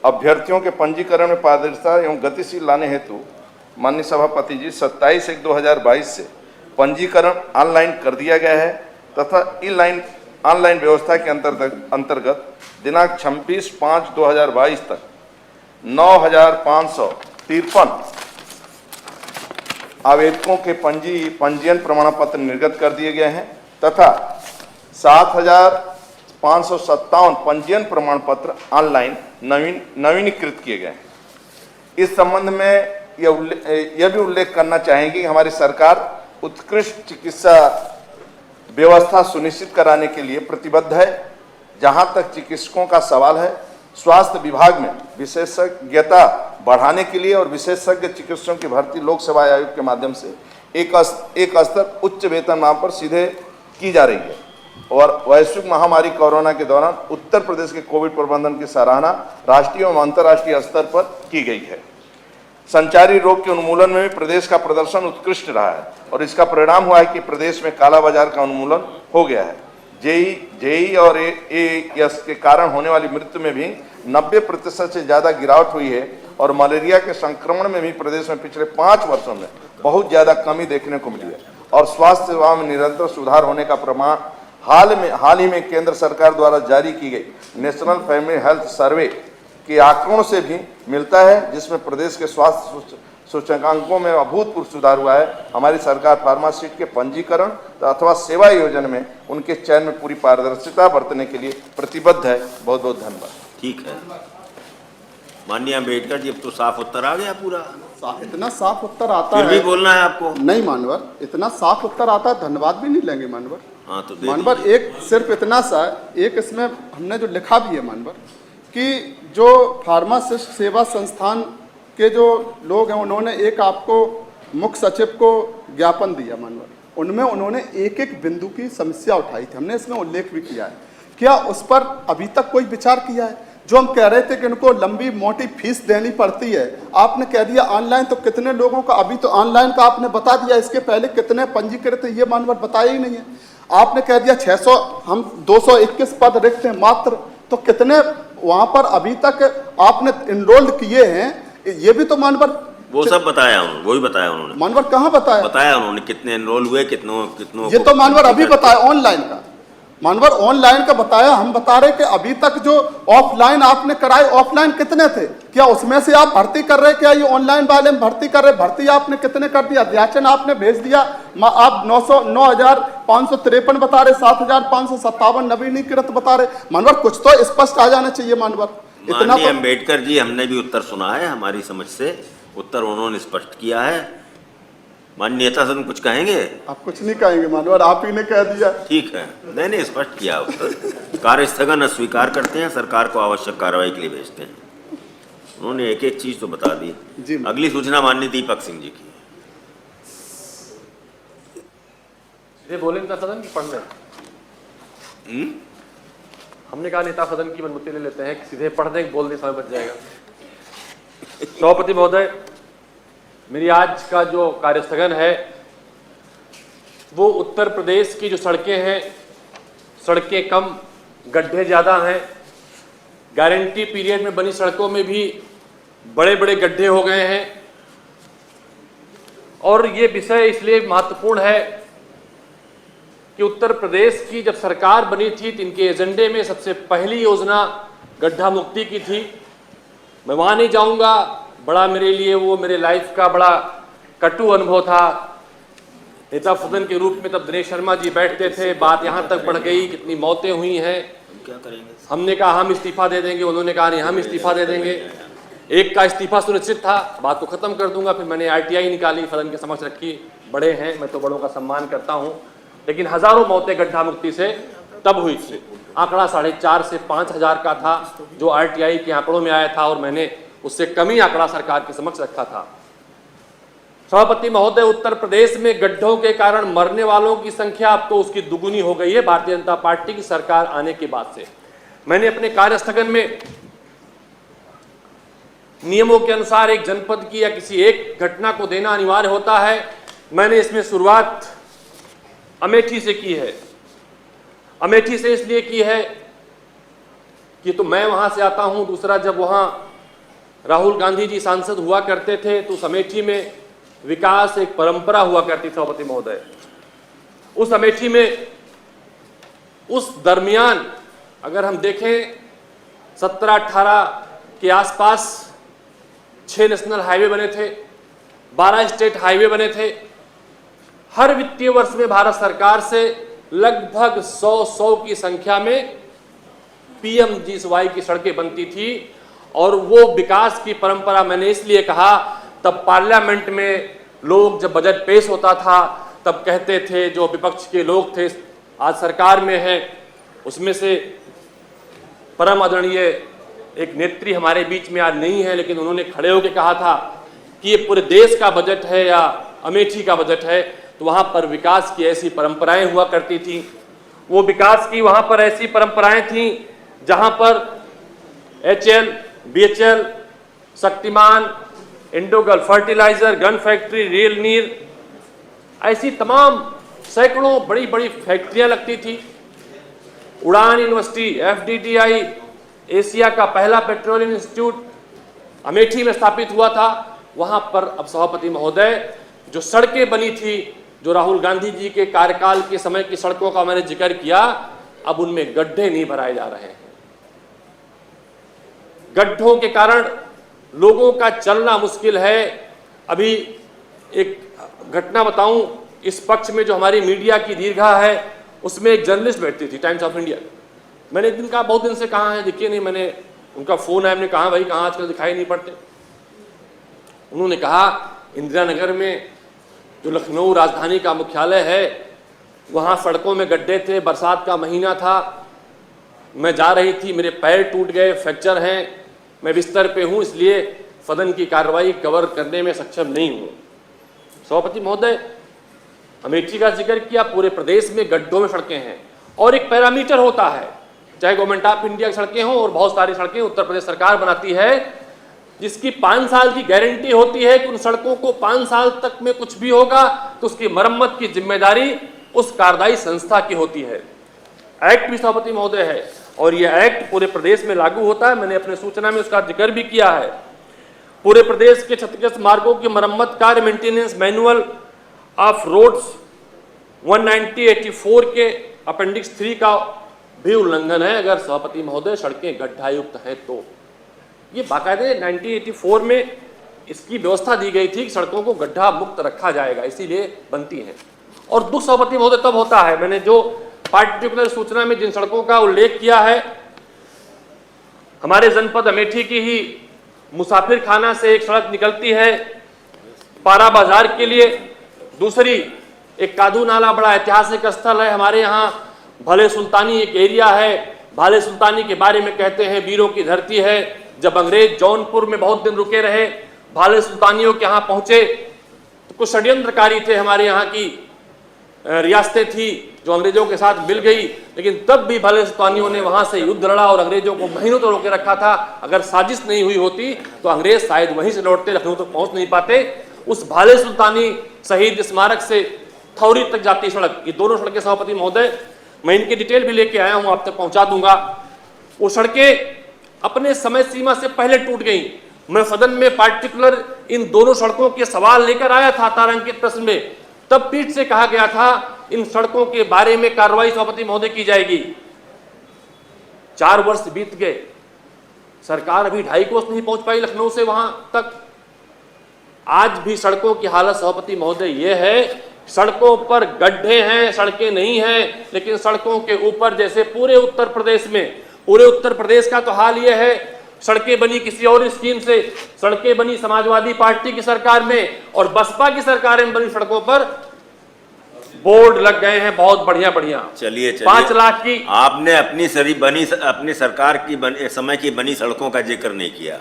अभ्यर्थियों के पंजीकरण में पारदर्शिता एवं गतिशील लाने हेतु माननीय सभापति जी 27/1/2022 से पंजीकरण ऑनलाइन कर दिया गया है तथा ऑनलाइन व्यवस्था के अंतर्गत दिनांक 26/5/2022 तक 9,553 आवेदकों के पंजीयन प्रमाण पत्र निर्गत कर दिए गए हैं तथा 7,557 पंजीयन प्रमाण पत्र ऑनलाइन नवीनीकृत किए गए हैं। इस संबंध में यह भी उल्लेख करना चाहेंगे कि हमारी सरकार उत्कृष्ट चिकित्सा व्यवस्था सुनिश्चित कराने के लिए प्रतिबद्ध है। जहां तक चिकित्सकों का सवाल है, स्वास्थ्य विभाग में विशेषज्ञता बढ़ाने के लिए और विशेषज्ञ चिकित्सकों की भर्ती लोक सेवा आयोग के माध्यम से एक स्तर उच्च वेतनमान पर सीधे की जा रही है और वैश्विक महामारी कोरोना के दौरान उत्तर प्रदेश के कोविड प्रबंधन की सराहना राष्ट्रीय एवं अंतर्राष्ट्रीय स्तर पर की गई है। संचारी रोग के उन्मूलन में भी प्रदेश का प्रदर्शन उत्कृष्ट रहा है और इसका परिणाम हुआ है कि प्रदेश में काला बाजार का उन्मूलन हो गया है। जेई और एएस के कारण होने वाली मृत्यु में भी 90% से ज़्यादा गिरावट हुई है और मलेरिया के संक्रमण में भी प्रदेश में पिछले 5 वर्षों में बहुत ज़्यादा कमी देखने को मिली है और स्वास्थ्य सेवा में निरंतर सुधार होने का प्रमाण हाल ही में केंद्र सरकार द्वारा जारी की गई नेशनल फैमिली हेल्थ सर्वे के आंकड़ों से भी मिलता है, जिसमें प्रदेश के स्वास्थ्य सूचकांकों में अभूतपूर्व सुधार हुआ है। हमारी सरकार फार्मासिस्ट के पंजीकरण अथवा सेवा योजना में उनके चयन में पूरी पारदर्शिता बरतने के लिए प्रतिबद्ध है। बहुत बहुत धन्यवाद। ठीक है माननीय अम्बेडकर जी, अब तो साफ उत्तर आ गया पूरा। इतना साफ उत्तर आता फिर है, भी बोलना है आपको? नहीं मानवर, इतना साफ उत्तर आता है, धन्यवाद भी नहीं लेंगे मानवर। हाँ तो मानवर एक सिर्फ इतना सा, एक इसमें हमने जो लिखा भी है मानवर कि जो फार्मासिस्ट सेवा संस्थान के जो लोग हैं उन्होंने एक आपको मुख्य सचिव को ज्ञापन दिया मानवर, उनमें उन्होंने एक एक बिंदु की समस्या उठाई थी, हमने इसमें उल्लेख भी किया है। क्या उस पर अभी तक कोई विचार किया है? जो हम कह रहे थे कि उनको लंबी मोटी फीस देनी पड़ती है, आपने कह दिया ऑनलाइन, तो कितने लोगों का अभी तो ऑनलाइन का आपने बता दिया, इसके पहले कितने पंजीकृत ये मानवर बताया ही नहीं है। आपने कह दिया 600, हम 221 पद रिक्त हैं मात्र, तो कितने वहां पर अभी तक आपने इनरोल्ड किए हैं, ये भी तो मानवर वो सब बताया उन्होंने, वही बताया उन्होंने। मानवर कहाँ बताया उन्होंने कितने एनरोल हुए, कितनों ये तो मानवर अभी बताया ऑनलाइन का, मानवर ऑनलाइन का बताया। हम बता रहे कि अभी तक जो ऑफलाइन आपने कराए, ऑफलाइन कितने थे? क्या उसमें से आप भर्ती कर रहे? क्या ये ऑनलाइन वाले में भर्ती कर रहे? भर्ती आपने कितने कर दिया? अध्याचन आपने भेज दिया, आप 9,553 बता रहे, 7,557 नवीनीकृत बता रहे। मानवर कुछ तो स्पष्ट आ जाना चाहिए मानवर। इतना माननीय अम्बेडकर जी, हमने भी उत्तर सुना है, हमारी समझ से उत्तर उन्होंने स्पष्ट किया है। माननीय नेता सदन कुछ कहेंगे? आप कुछ नहीं कहेंगे मानवर, आप ही ने कह दिया। ठीक है, मैंने स्पष्ट किया उत्तर। कार्य स्थगन अस्वीकार करते हैं, सरकार को आवश्यक कार्रवाई के लिए भेजते हैं। उन्होंने एक एक चीज तो बता दी। अगली सूचना माननीय दीपक सिंह जी की। ये बोले नेता सदन की पढ़ रहे, हमने कहा नेता सदन की अनुमति ले लेते हैं, सीधे पढ़ दें, बोल दें, समय बच जाएगा। सभापति महोदय, मेरी आज का जो कार्यस्थगन है वो उत्तर प्रदेश की जो सड़कें हैं, सड़कें कम, गड्ढे ज़्यादा हैं। गारंटी पीरियड में बनी सड़कों में भी बड़े बड़े गड्ढे हो गए हैं और ये विषय इसलिए महत्वपूर्ण है कि उत्तर प्रदेश की जब सरकार बनी थी तो इनके एजेंडे में सबसे पहली योजना गड्ढा मुक्ति की थी। मैं वहाँ नहीं जाऊँगा, बड़ा मेरे लिए वो मेरे लाइफ का बड़ा कटु अनुभव था नेता सदन के रूप में तब दिनेश शर्मा जी बैठते थे, बात यहाँ तक बढ़ गई, कितनी मौतें हुई हैं। क्या करेंगे? हमने कहा हम इस्तीफा दे देंगे, उन्होंने कहा नहीं हम इस्तीफा दे देंगे। एक का इस्तीफा सुनिश्चित था, बात को खत्म कर दूंगा, फिर मैंने RTI निकाली, सदन के समक्ष रखी। बड़े हैं, मैं तो बड़ों का सम्मान करता हूं, लेकिन हजारों मौतें गड्ढा मुक्ति से तब हुई थी। आंकड़ा 4,500 से 5,000 का था जो RTI के आंकड़ों में आया था, और मैंने उससे कम ही आंकड़ा सरकार के समक्ष रखा था। सभापति महोदय, उत्तर प्रदेश में गड्ढों के कारण मरने वालों की संख्या अब तो उसकी दुगुनी हो गई है भारतीय जनता पार्टी की सरकार आने के बाद से। मैंने अपने कार्यस्थगन में नियमों के अनुसार एक जनपद की या किसी एक घटना को देना अनिवार्य होता है। मैंने इसमें शुरुआत अमेठी से की है। अमेठी से इसलिए की है कि तो मैं वहां से आता हूं, दूसरा जब वहां राहुल गांधी जी सांसद हुआ करते थे तो उस अमेठी में विकास एक परंपरा हुआ करती, सभापति महोदय। उस अमेठी में उस दरमियान अगर हम देखें 17-18 के आसपास 6 नेशनल हाईवे बने थे, 12 स्टेट हाईवे बने थे। हर वित्तीय वर्ष में भारत सरकार से लगभग 100 की संख्या में PMGSY की सड़कें बनती थी। और वो विकास की परंपरा मैंने इसलिए कहा, तब पार्लियामेंट में लोग जब बजट पेश होता था तब कहते थे, जो विपक्ष के लोग थे आज सरकार में हैं, उसमें से परम आदरणीय एक नेत्री हमारे बीच में आज नहीं है, लेकिन उन्होंने खड़े होकर कहा था कि ये पूरे देश का बजट है या अमेठी का बजट है, तो वहाँ पर विकास की ऐसी परंपराएं हुआ करती थी। वो विकास की वहाँ पर ऐसी परंपराएं थीं जहाँ पर HL, BHL, Shaktiman, Indogulf fertilizer, gun factory, rail Neer, ऐसी तमाम सैकड़ों बड़ी बड़ी फैक्ट्रियां लगती थी। उड़ान यूनिवर्सिटी, FDTI, एशिया का पहला पेट्रोलियम इंस्टीट्यूट अमेठी में स्थापित हुआ था। वहां पर अब सभापति महोदय जो सड़कें बनी थी, जो राहुल गांधी जी के कार्यकाल के समय की सड़कों का मैंने जिक्र किया, अब उनमें गड्ढे नहीं भराए जा रहे हैं। गड्ढों के कारण लोगों का चलना मुश्किल है। अभी एक घटना बताऊं, इस पक्ष में जो हमारी मीडिया की दीर्घा है उसमें एक जर्नलिस्ट बैठती थी टाइम्स ऑफ इंडिया। मैंने एक दिन कहा, बहुत दिन से कहाँ है, दिखे नहीं। मैंने उनका फोन आया, हमने कहा भाई कहाँ आजकल दिखाई नहीं पड़ते। उन्होंने कहा इंदिरा नगर में जो लखनऊ राजधानी का मुख्यालय है वहाँ सड़कों में गड्ढे थे, बरसात का महीना था, मैं जा रही थी, मेरे पैर टूट गए, फ्रैक्चर हैं, मैं बिस्तर पे हूँ, इसलिए सदन की कार्रवाई कवर करने में सक्षम नहीं हूँ। सभापति महोदय, अमेठी का जिक्र किया, पूरे प्रदेश में गड्ढों में सड़कें हैं और एक पैरामीटर होता है, चाहे गवर्नमेंट ऑफ इंडिया की सड़कें हों और बहुत सारी सड़कें उत्तर प्रदेश सरकार बनाती है, जिसकी 5 साल की गारंटी होती है कि उन सड़कों को 5 साल तक में कुछ भी होगा तो उसकी मरम्मत की जिम्मेदारी उस कार्यदायी संस्था की होती है। एक्ट भी सभापति महोदय है और यह एक्ट पूरे प्रदेश में लागू होता है। मैंने अपने सूचना में उसका जिक्र भी किया है। पूरे प्रदेश के क्षतिग्रस्त मार्गों की मरम्मत कार्य मेंटेनेंस मैनुअल ऑफ रोड्स 190/84 के अपेंडिक्स 3 का भी उल्लंघन है अगर सभापति महोदय सड़कें गड्ढायुक्त हैं तो। ये बाकायदे 1984 में इसकी व्यवस्था दी गई थी कि सड़कों को गड्ढा मुक्त रखा जाएगा, इसीलिए बनती हैं। और दुख सभापति महोदय तब होता है, मैंने जो पार्टिकुलर सूचना में जिन सड़कों का उल्लेख किया है, हमारे जनपद अमेठी की ही मुसाफिर खाना से एक सड़क निकलती है पारा बाजार के लिए, दूसरी एक कादू नाला बड़ा ऐतिहासिक स्थल है हमारे यहाँ, भाले सुल्तानी एक एरिया है। भाले सुल्तानी के बारे में कहते हैं वीरों की धरती है। जब अंग्रेज जौनपुर में बहुत दिन रुके रहे, भाले सुल्तानियों के यहाँ पहुंचे तो कुछ षड्यंत्रकारी थे, हमारे यहाँ की रियासतें थी जो अंग्रेजों के साथ मिल गई, लेकिन तब भी भाले सुल्तानियों ने वहां से युद्ध लड़ा और अंग्रेजों को महीनों तक रोके रखा था। अगर साजिश नहीं हुई होती तो अंग्रेज शायद वहीं से लौटते, लखनऊ तक पहुंच नहीं पाते। उस भाले सुल्तानी शहीद स्मारक से थौरी तक जाती सड़क, ये दोनों सड़कें सभापति महोदय, मैं इनकी डिटेल भी लेके आया हूं, आप तक पहुंचा दूंगा। वो सड़कें अपने समय सीमा से पहले टूट गई। मैं सदन में पार्टिकुलर इन दोनों सड़कों के सवाल लेकर आया था तारांकित प्रश्न में, तब पीठ से कहा गया था इन सड़कों के बारे में कार्रवाई सभापति महोदय की जाएगी। 4 वर्ष बीत गए, सरकार अभी 2.5 कोस नहीं पहुंच पाई लखनऊ से वहां तक। आज भी सड़कों की हालत सभापति महोदय यह है सड़कों पर गड्ढे हैं, सड़कें नहीं हैं, लेकिन सड़कों के ऊपर जैसे पूरे उत्तर प्रदेश का तो हाल ये है, सड़कें बनी किसी और स्कीम से, सड़कें बनी समाजवादी पार्टी की सरकार में, और बसपा की सरकार में बनी सड़कों पर बोर्ड लग गए हैं बहुत बढ़िया बढ़िया। चलिए 5 लाख की। आपने अपनी सरकार की समय की बनी सड़कों का जिक्र नहीं किया।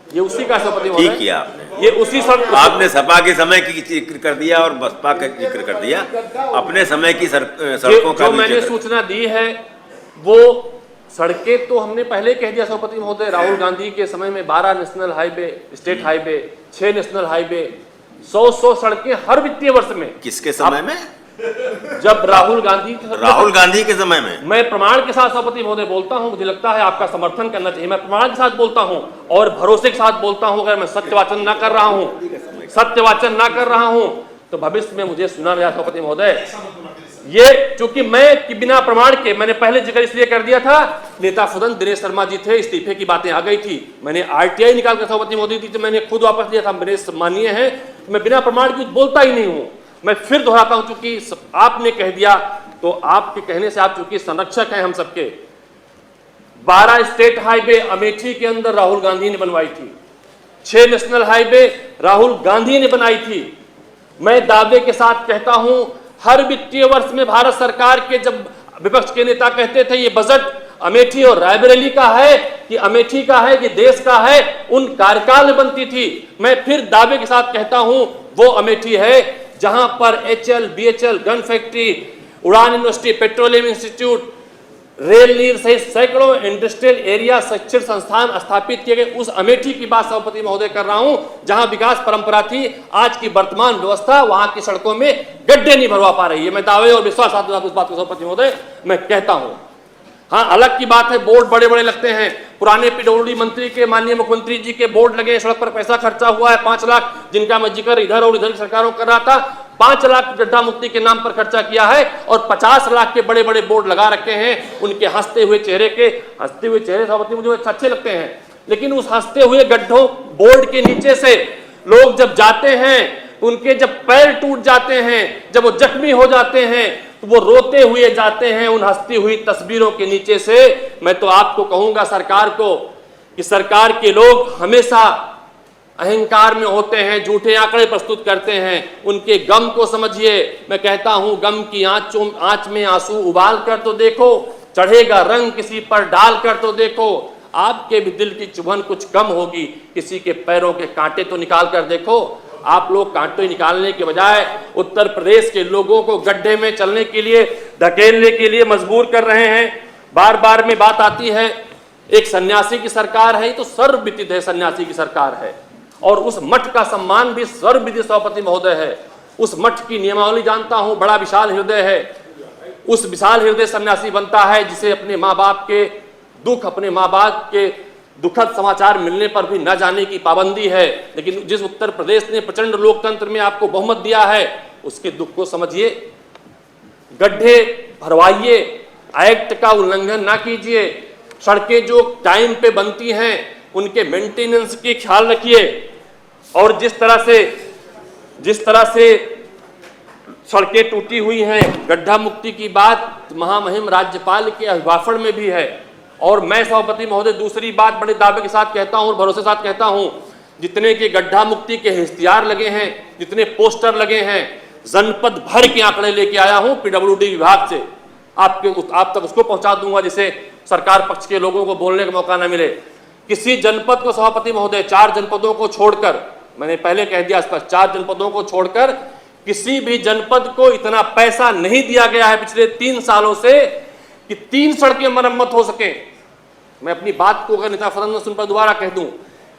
ये उसी का सभापति ठीक किया आपने। ये उसी सड़क आपने सपा के समय की जिक्र कर दिया और बसपा का जिक्र कर दिया, अपने समय की सड़कों का जो मैंने सूचना दी है वो सड़कें तो हमने पहले कह दिया सभापति महोदय। राहुल गांधी के समय में 12 national highway, state highway, 6 national highway, 100 सड़कें हर वित्तीय वर्ष में। किसके समय में? जब राहुल गांधी के समय में। मैं प्रमाण के साथ सभापति महोदय बोलता हूं, मुझे लगता है आपका समर्थन करना चाहिए। मैं प्रमाण के साथ बोलता हूं और भरोसे के साथ बोलता हूं। अगर मैं सत्यवाचन ना कर रहा हूं तो भविष्य में मुझे सुना गया सभापति महोदय। ये चूंकि मैं बिना प्रमाण के, मैंने पहले जिक्र इसलिए कर दिया था, नेता सदन दिनेश शर्मा जी थे, इस्तीफे की बातें आ गई थी, मैंने आरटीआई निकाल कर सभापति महोदय दी थी, मैंने खुद वापस लिया था। मेरे सम्मानीय है, मैं बिना प्रमाण के बोलता ही नहीं हूं। मैं फिर दोहराता हूं, चूंकि आपने कह दिया तो आपके कहने से, आप चूंकि संरक्षक हैं हम सबके। 12 स्टेट हाईवे अमेठी के अंदर राहुल गांधी ने बनवाई थी, 6 नेशनल हाईवे राहुल गांधी ने बनाई थी। मैं दावे के साथ कहता हूं, हर वित्तीय वर्ष में भारत सरकार के, जब विपक्ष के नेता कहते थे ये बजट अमेठी और रायबरेली का है, कि अमेठी का है, कि देश का है, उन कार्यकाल में बनती थी। मैं फिर दावे के साथ कहता हूं वो अमेठी है जहां पर HL, BHL, गन फैक्ट्री, उड़ान यूनिवर्सिटी, पेट्रोलियम इंस्टीट्यूट, रेल नीर सहित सैकड़ों इंडस्ट्रियल एरिया, शिक्षण संस्थान स्थापित किए गए। उस अमेठी की बात सभापति महोदय कर रहा हूं, जहां विकास परंपरा थी। आज की वर्तमान व्यवस्था वहां की सड़कों में गड्ढे नहीं भरवा पा रही है। मैं दावे और विश्वास साथ उस बात को सभापति महोदय मैं कहता हूं। हाँ, अलग की बात है, बोर्ड बड़े बड़े लगते हैं। पुराने PWD मंत्री के, माननीय मुख्यमंत्री जी के बोर्ड लगे, सड़क पर पैसा खर्चा हुआ है 5 लाख, जिनका मैं जिक्र इधर और इधर की सरकारों कर रहा था। 5 लाख गड्ढा मुक्ति के नाम पर खर्चा किया है और 50 लाख के बड़े बड़े बोर्ड लगा रखे हैं। उनके हंसते हुए चेहरे सभापति मुझे अच्छे लगते हैं, लेकिन उस हंसते हुए गड्ढों बोर्ड के नीचे से लोग जब जाते हैं, उनके जब पैर टूट जाते हैं, जब वो जख्मी हो जाते हैं, तो वो रोते हुए जाते हैं उन हंसती हुई तस्वीरों के नीचे से। मैं तो आपको कहूंगा सरकार को, कि सरकार के लोग हमेशा अहंकार में होते हैं, झूठे आंकड़े प्रस्तुत करते हैं। उनके गम को समझिए। मैं कहता हूं, गम की आंच में आंसू उबाल कर तो देखो, चढ़ेगा रंग किसी पर डाल कर तो देखो, आपके भी दिल की चुभन कुछ कम होगी, किसी के पैरों के कांटे तो निकाल कर देखो। आप लोग कांटे निकालने के बजाय उत्तर प्रदेश के लोगों को गड्ढे में चलने के लिए, धकेलने के लिए मजबूर कर रहे हैं। बार बार में बात आती है, एक सन्यासी की सरकार है, तो सर्वविदित है सन्यासी की सरकार है, और उस मठ का सम्मान भी सर्वविदित सभापति महोदय है। उस मठ की नियमावली जानता हूं, बड़ा विशाल हृदय है। उस विशाल हृदय सन्यासी बनता है जिसे अपने माँ बाप के दुख, अपने माँ बाप के दुखद समाचार मिलने पर भी न जाने की पाबंदी है। लेकिन जिस उत्तर प्रदेश ने प्रचंड लोकतंत्र में आपको बहुमत दिया है, उसके दुख को समझिए। गड्ढे भरवाइए, एक्ट का उल्लंघन ना कीजिए। सड़कें जो टाइम पे बनती हैं उनके मेंटेनेंस की ख्याल रखिए। और जिस तरह से सड़कें टूटी हुई हैं, गड्ढा मुक्ति की बात महामहिम राज्यपाल के अभिभाषण में भी है। और मैं सभापति महोदय दूसरी बात बड़े दावे के साथ कहता हूं और भरोसे के साथ कहता हूं, जितने के गड्ढा मुक्ति के इश्तिहार लगे हैं, जितने पोस्टर लगे हैं, जनपद भर के आंकड़े लेके आया हूं PWD विभाग से। आप तक उसको पहुंचा दूंगा जिसे सरकार पक्ष के लोगों को बोलने का मौका न मिले। किसी जनपद को सभापति महोदय, 4 जनपदों को छोड़कर, मैंने पहले कह दिया स्पष्ट, 4 जनपदों को छोड़कर किसी भी जनपद को इतना पैसा नहीं दिया गया है पिछले 3 सालों से कि 3 सड़कें मरम्मत हो सके। मैं अपनी बात को अगर नेता सदन में सुन पर दोबारा कह दूं,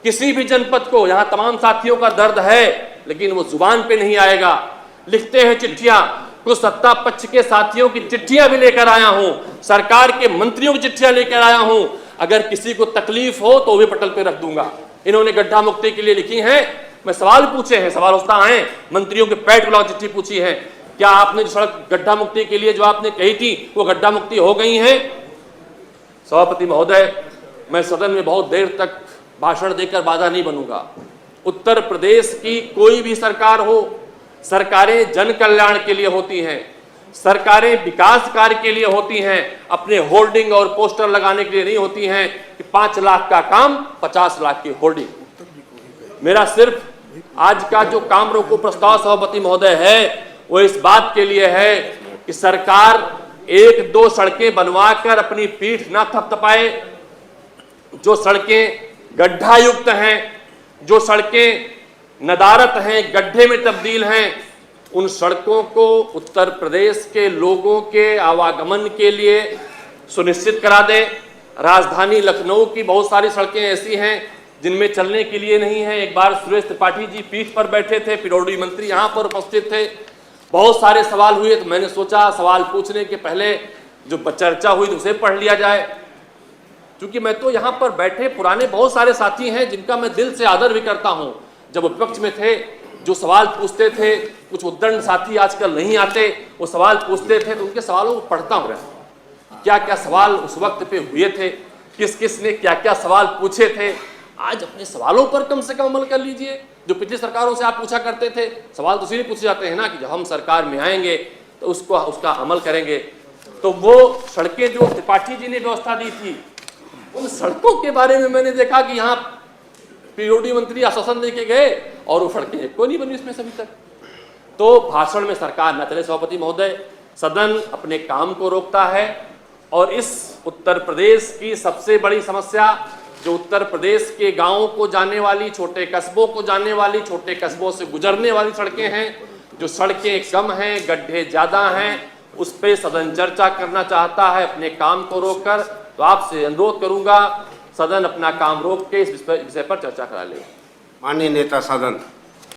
किसी भी जनपद को, यहां तमाम साथियों का दर्द है लेकिन वो जुबान पे नहीं आएगा, लिखते हैं चिट्ठियां, कुछ सत्ता पक्ष के साथियों की चिट्ठियां भी लेकर आया हूं, सरकार के मंत्रियों की चिट्ठियां लेकर आया हूं। अगर किसी को तकलीफ हो तो भी पटल पे रख दूंगा। इन्होंने गड्ढा मुक्ति के लिए लिखी है, मैं सवाल पूछे हैं, सवाल होता है, मंत्रियों के पेट बुलाओ चिट्ठी पूछी है, क्या आपने जो सड़क गड्ढा मुक्ति के लिए जो आपने कही थी वो गड्ढा मुक्ति हो गई है? सभापति महोदय, मैं सदन में बहुत देर तक भाषण देकर बाधा नहीं बनूंगा। उत्तर प्रदेश की कोई भी सरकार हो, सरकारें जन कल्याण के लिए होती हैं, सरकारें विकास कार्य के लिए होती हैं, अपने होर्डिंग और पोस्टर लगाने के लिए नहीं होती हैं कि 5 लाख का काम 50 लाख की होर्डिंग। मेरा सिर्फ आज का जो काम रोको प्रस्ताव सभापति महोदय है वो इस बात के लिए है कि सरकार 1-2 सड़कें बनवाकर अपनी पीठ ना थपथपाए। जो सड़कें गड्ढा युक्त हैं, जो सड़कें नदारत हैं, गड्ढे में तब्दील हैं, उन सड़कों को उत्तर प्रदेश के लोगों के आवागमन के लिए सुनिश्चित करा दें। राजधानी लखनऊ की बहुत सारी सड़कें ऐसी हैं जिनमें चलने के लिए नहीं है। एक बार सुरेश त्रिपाठी जी पीठ पर बैठे थे, पिरोडी मंत्री यहाँ पर उपस्थित थे, बहुत सारे सवाल हुए, तो मैंने सोचा सवाल पूछने के पहले जो चर्चा हुई तो उसे पढ़ लिया जाए। क्योंकि मैं तो यहाँ पर बैठे पुराने बहुत सारे साथी हैं जिनका मैं दिल से आदर भी करता हूँ। जब विपक्ष में थे जो सवाल पूछते थे, कुछ उद्दंड साथी आजकल नहीं आते, वो सवाल पूछते थे तो उनके सवालों को पढ़ता हूँ, क्या क्या सवाल उस वक्त पे हुए थे, किस किस ने क्या क्या सवाल पूछे थे। आज अपने सवालों पर कम से कम अमल कर लीजिए। जो पिछली सरकारों से आप पूछा करते थे, सवाल तो इसीलिए पूछे जाते हैं ना कि जब हम सरकार में आएंगे तो उसका अमल करेंगे। तो वो सड़कें जो त्रिपाठी जी ने व्यवस्था दी थी, उन सड़कों के बारे में मैंने देखा कि यहाँ पीओडी मंत्री आश्वासन देके गए और वो सड़कें एक को नहीं बनी इसमें अभी तक। तो भाषण में सरकार न चले सभापति महोदय, सदन अपने काम को रोकता है। और इस उत्तर प्रदेश की सबसे बड़ी समस्या जो उत्तर प्रदेश के गांवों को जाने वाली, छोटे कस्बों को जाने वाली, छोटे कस्बों से गुजरने वाली सड़कें हैं, जो सड़कें कम हैं, गड्ढे ज्यादा हैं, उस पर सदन चर्चा करना चाहता है अपने काम को रोककर। तो आपसे अनुरोध करूंगा सदन अपना काम रोक के इस विषय पर चर्चा करा ले। माननीय नेता सदन,